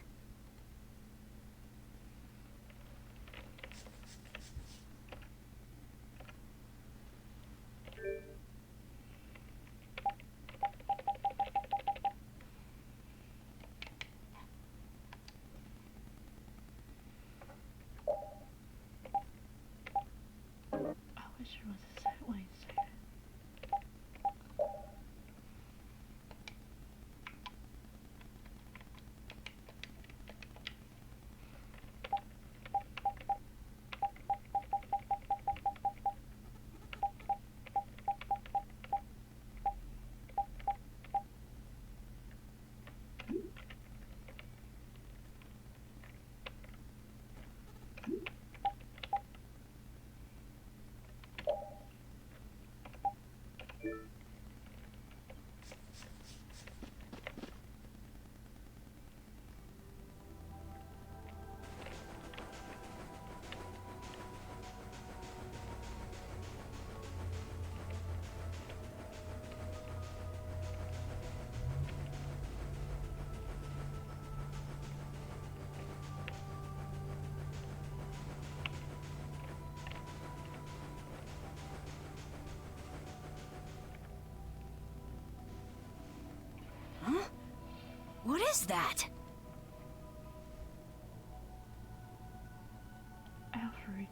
I wish there was a set way to say it. What is that? Alfred.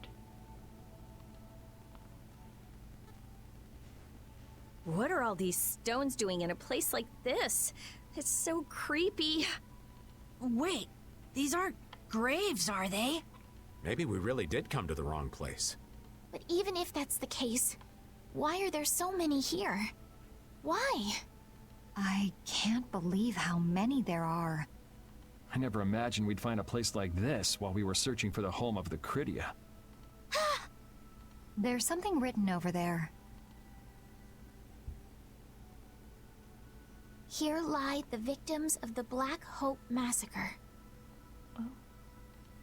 What are all these stones doing in a place like this? It's so creepy. Wait, these aren't graves, are they? Maybe we really did come to the wrong place. But even if that's the case, why are there so many here? Why? I can't believe how many there are. I never imagined we'd find a place like this while we were searching for the home of the Cridia. There's something written over there. Here lie the victims of the Black Hope Massacre. Oh.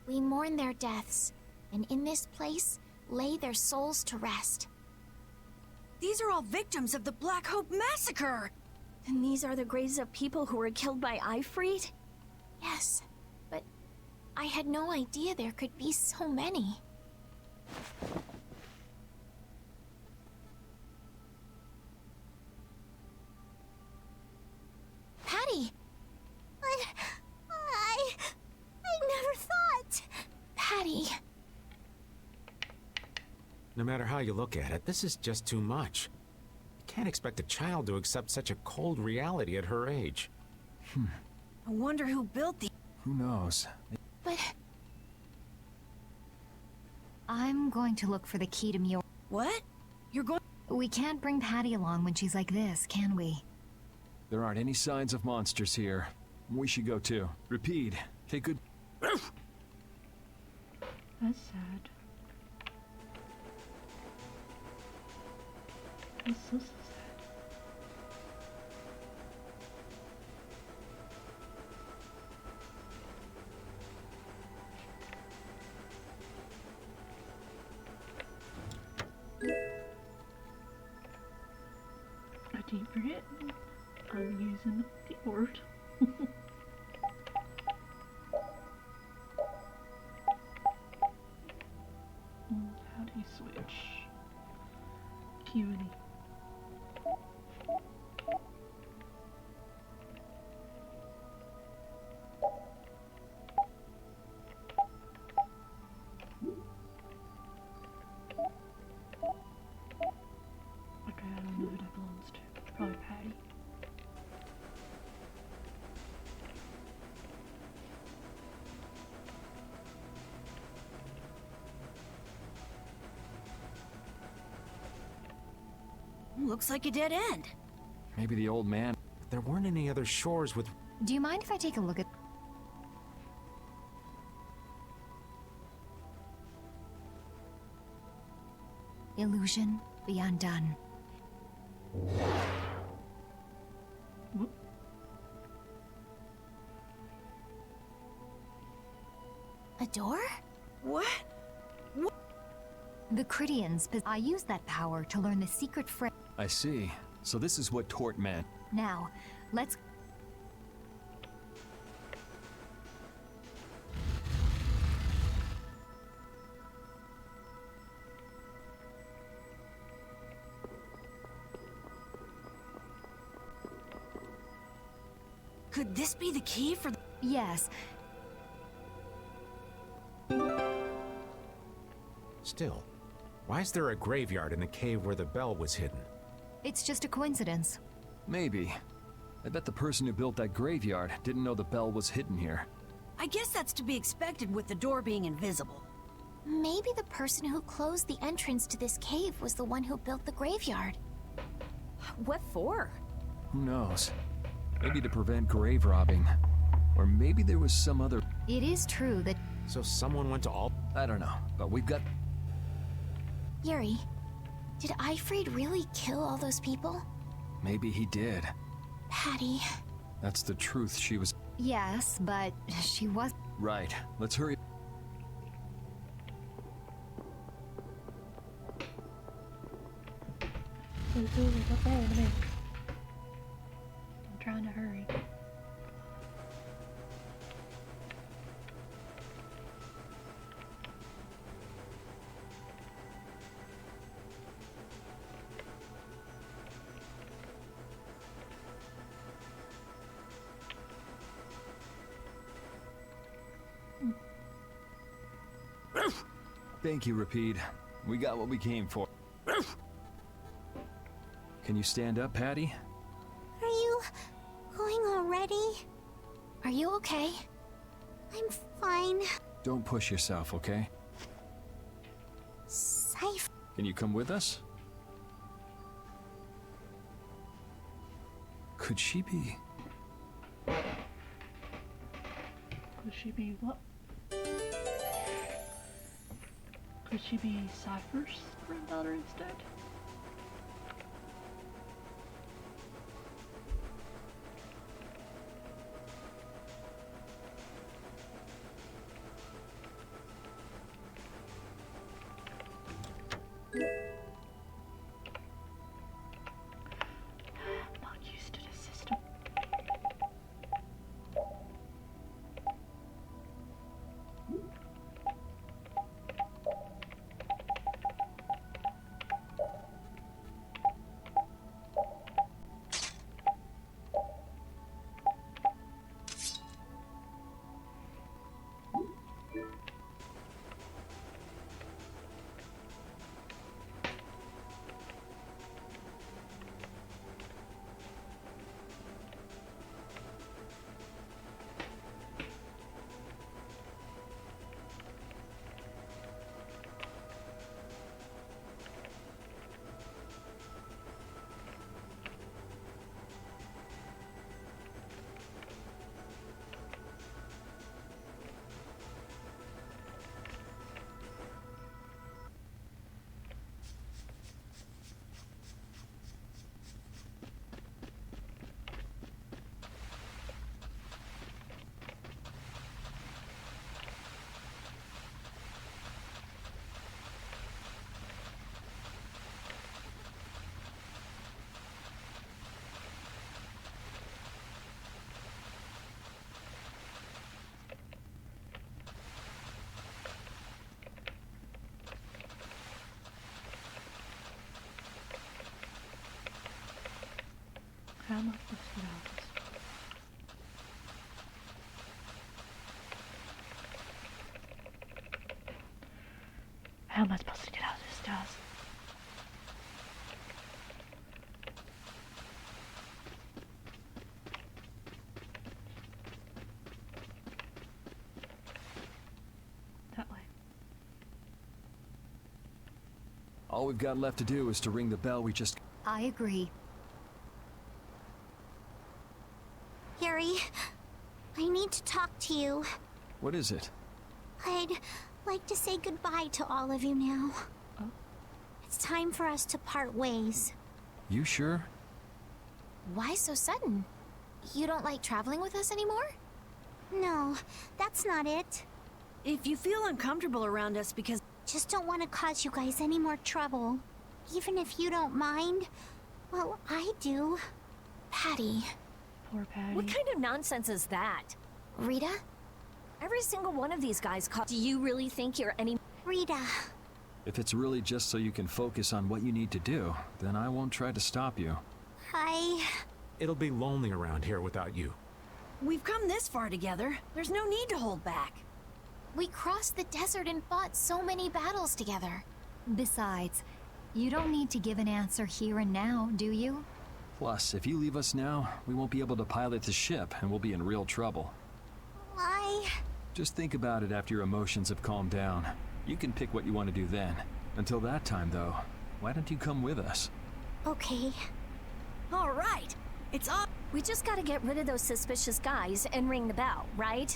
We mourn their deaths, and in this place lay their souls to rest. These are all victims of the Black Hope Massacre! And these are the graves of people who were killed by Ifrit? Yes, but I had no idea there could be so many. Patty! I never thought. Patty. No matter how you look at it, this is just too much. You can't expect a child to accept such a cold reality at her age. I wonder who built these. Who knows? But I'm going to look for the key to Muir. What? You're going. We can't bring Patty along when she's like this, can we? There aren't any signs of monsters here. We should go too. Repeat. Take good. That's sad. That's so sad. I didn't forget. I'm using the keyboard. How do you switch? Q and E. Okay, I don't know who that belongs to. Probably Patty. Looks like a dead end. Maybe the old man. There weren't any other shores with... Do you mind if I take a look at... Illusion be undone. a door? What? The Cridians, I used that power to learn the secret phrase. I see. So this is what Tort meant. Now, let's... Could this be the key for the... Yes. Still, why is there a graveyard in the cave where the bell was hidden? It's just a coincidence. Maybe. I bet the person who built that graveyard didn't know the bell was hidden here. I guess that's to be expected with the door being invisible. Maybe the person who closed the entrance to this cave was the one who built the graveyard. What for? Who knows? Maybe to prevent grave robbing. Or maybe there was some other... It is true that... So someone went to all... I don't know, but we've got... Yuri, Did Eifried really kill all those people? Maybe he did. Patty. That's the truth she was... Yes, but she was... Right. Let's hurry. I'm trying to hurry. Thank you, Rapide. We got what we came for. Can you stand up, Patty? Are you going already? Are you okay? I'm fine. Don't push yourself, okay? Safe. Can you come with us? Could she be... Could she be what? Could she be Cypher's granddaughter instead? I'm not used to the system. How am I supposed to get out of this? How am I supposed to get out of this, guys? That way. All we've got left to do is to ring the bell we just... I agree. Yuri, I need to talk to you. What is it? I'd like to say goodbye to all of you now. Oh. It's time for us to part ways. You sure? Why so sudden? You don't like traveling with us anymore? No, that's not it. If you feel uncomfortable around us because... Just don't want to cause you guys any more trouble. Even if you don't mind. Well, I do. Patty. Poor Patty. What kind of nonsense is that? Rita? Every single one of these guys Do you really think you're any... Rita. If it's really just so you can focus on what you need to do, then I won't try to stop you. It'll be lonely around here without you. We've come this far together. There's no need to hold back. We crossed the desert and fought so many battles together. Besides, you don't need to give an answer here and now, do you? Plus, if you leave us now, we won't be able to pilot the ship, and we'll be in real trouble. Why? Just think about it after your emotions have calmed down. You can pick what you want to do then. Until that time, though, why don't you come with us? Okay. All right. It's all... We just gotta get rid of those suspicious guys and ring the bell, right?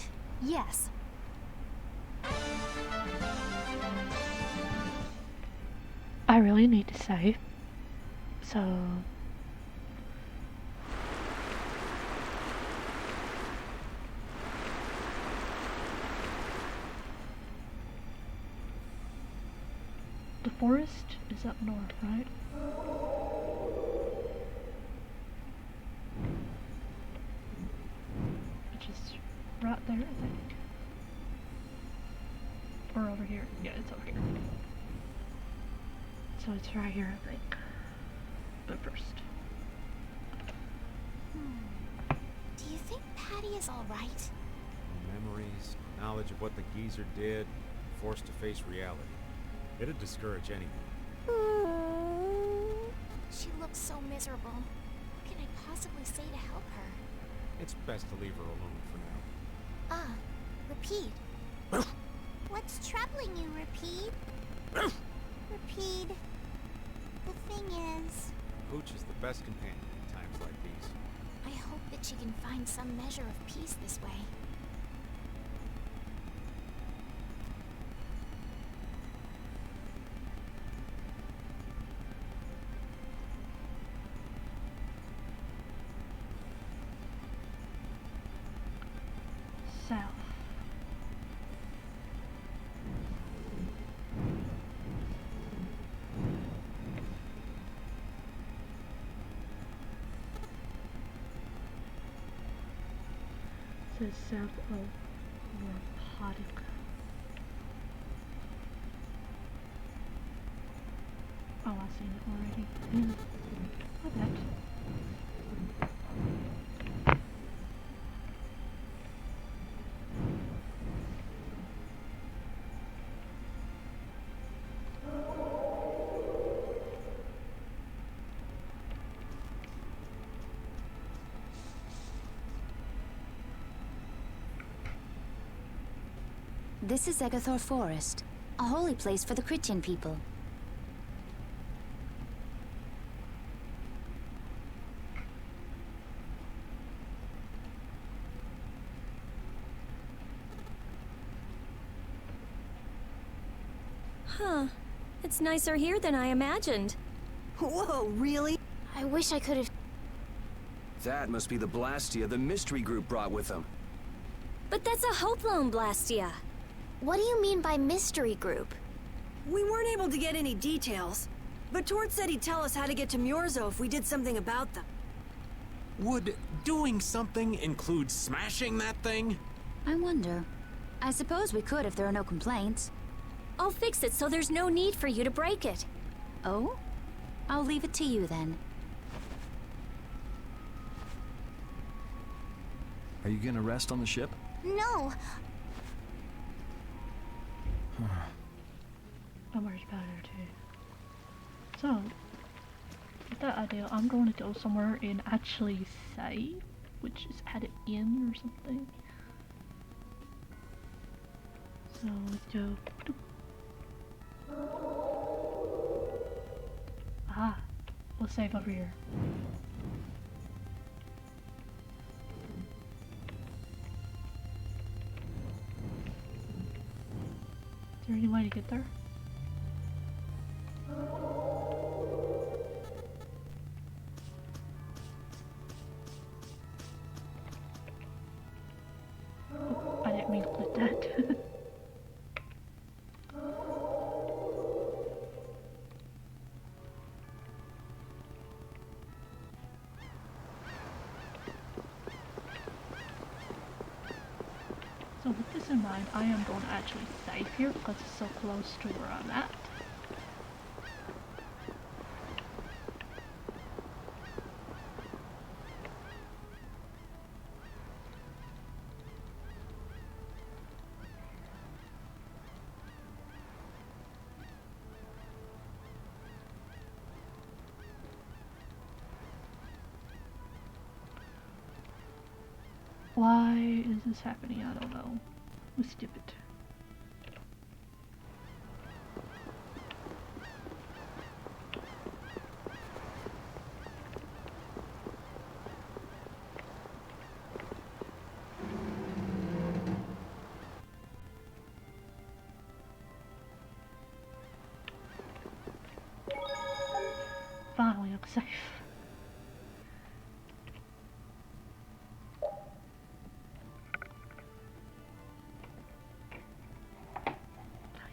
I really really need to save. So the forest is up north, right? Which is right there, I think. Or over here. Yeah, it's over here. So it's right here, I think. But first. Do you think Patty is alright? Memories, knowledge of what the geezer did, forced to face reality. It'd discourage anyone. She looks so miserable. What can I possibly say to help her? It's best to leave her alone for now. Ah, Rapide. What's troubling you, Rapide? Rapide. The thing is... Pooch is the best companion in times like these. I hope that she can find some measure of peace this way. South. Says south of Rapodic. Oh, I've seen it already. I bet. This is Egathor Forest, a holy place for the Christian people. Huh. It's nicer here than I imagined. Whoa, really? I wish I could have... That must be the Blastia the mystery group brought with them. But that's a Hope Loan Blastia. What do you mean by mystery group? We weren't able to get any details, but Tord said he'd tell us how to get to Myorzo if we did something about them. Would doing something include smashing that thing? I wonder. I suppose we could if there are no complaints. I'll fix it so there's no need for you to break it. Oh? I'll leave it to you then. Are you gonna rest on the ship? No. I'm worried about her too. So, with that idea, I'm going to go somewhere and actually save, which is at an inn or something. So let's go. Ah, we'll save over here. Is there any way to get there? Oh, I didn't mean to click that. So with this in mind, I am going to actually save here because it's so close to where I'm at. Why is this happening? I don't know. Let's skip it. safe.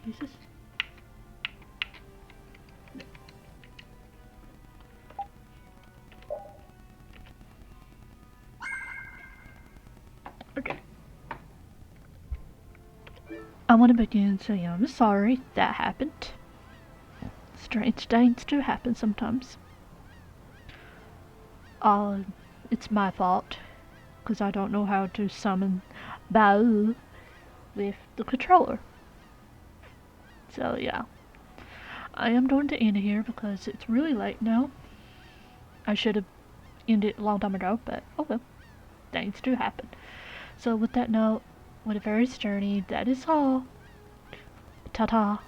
Use this. Okay. I want to begin saying I'm sorry that happened. Strange things do happen sometimes. It's my fault, because I don't know how to summon Bao with the controller. So yeah, I am going to end it here because it's really late now. I should have ended it a long time ago, but oh well, things do happen. So with that note, with a very journey, that is all. Ta-ta.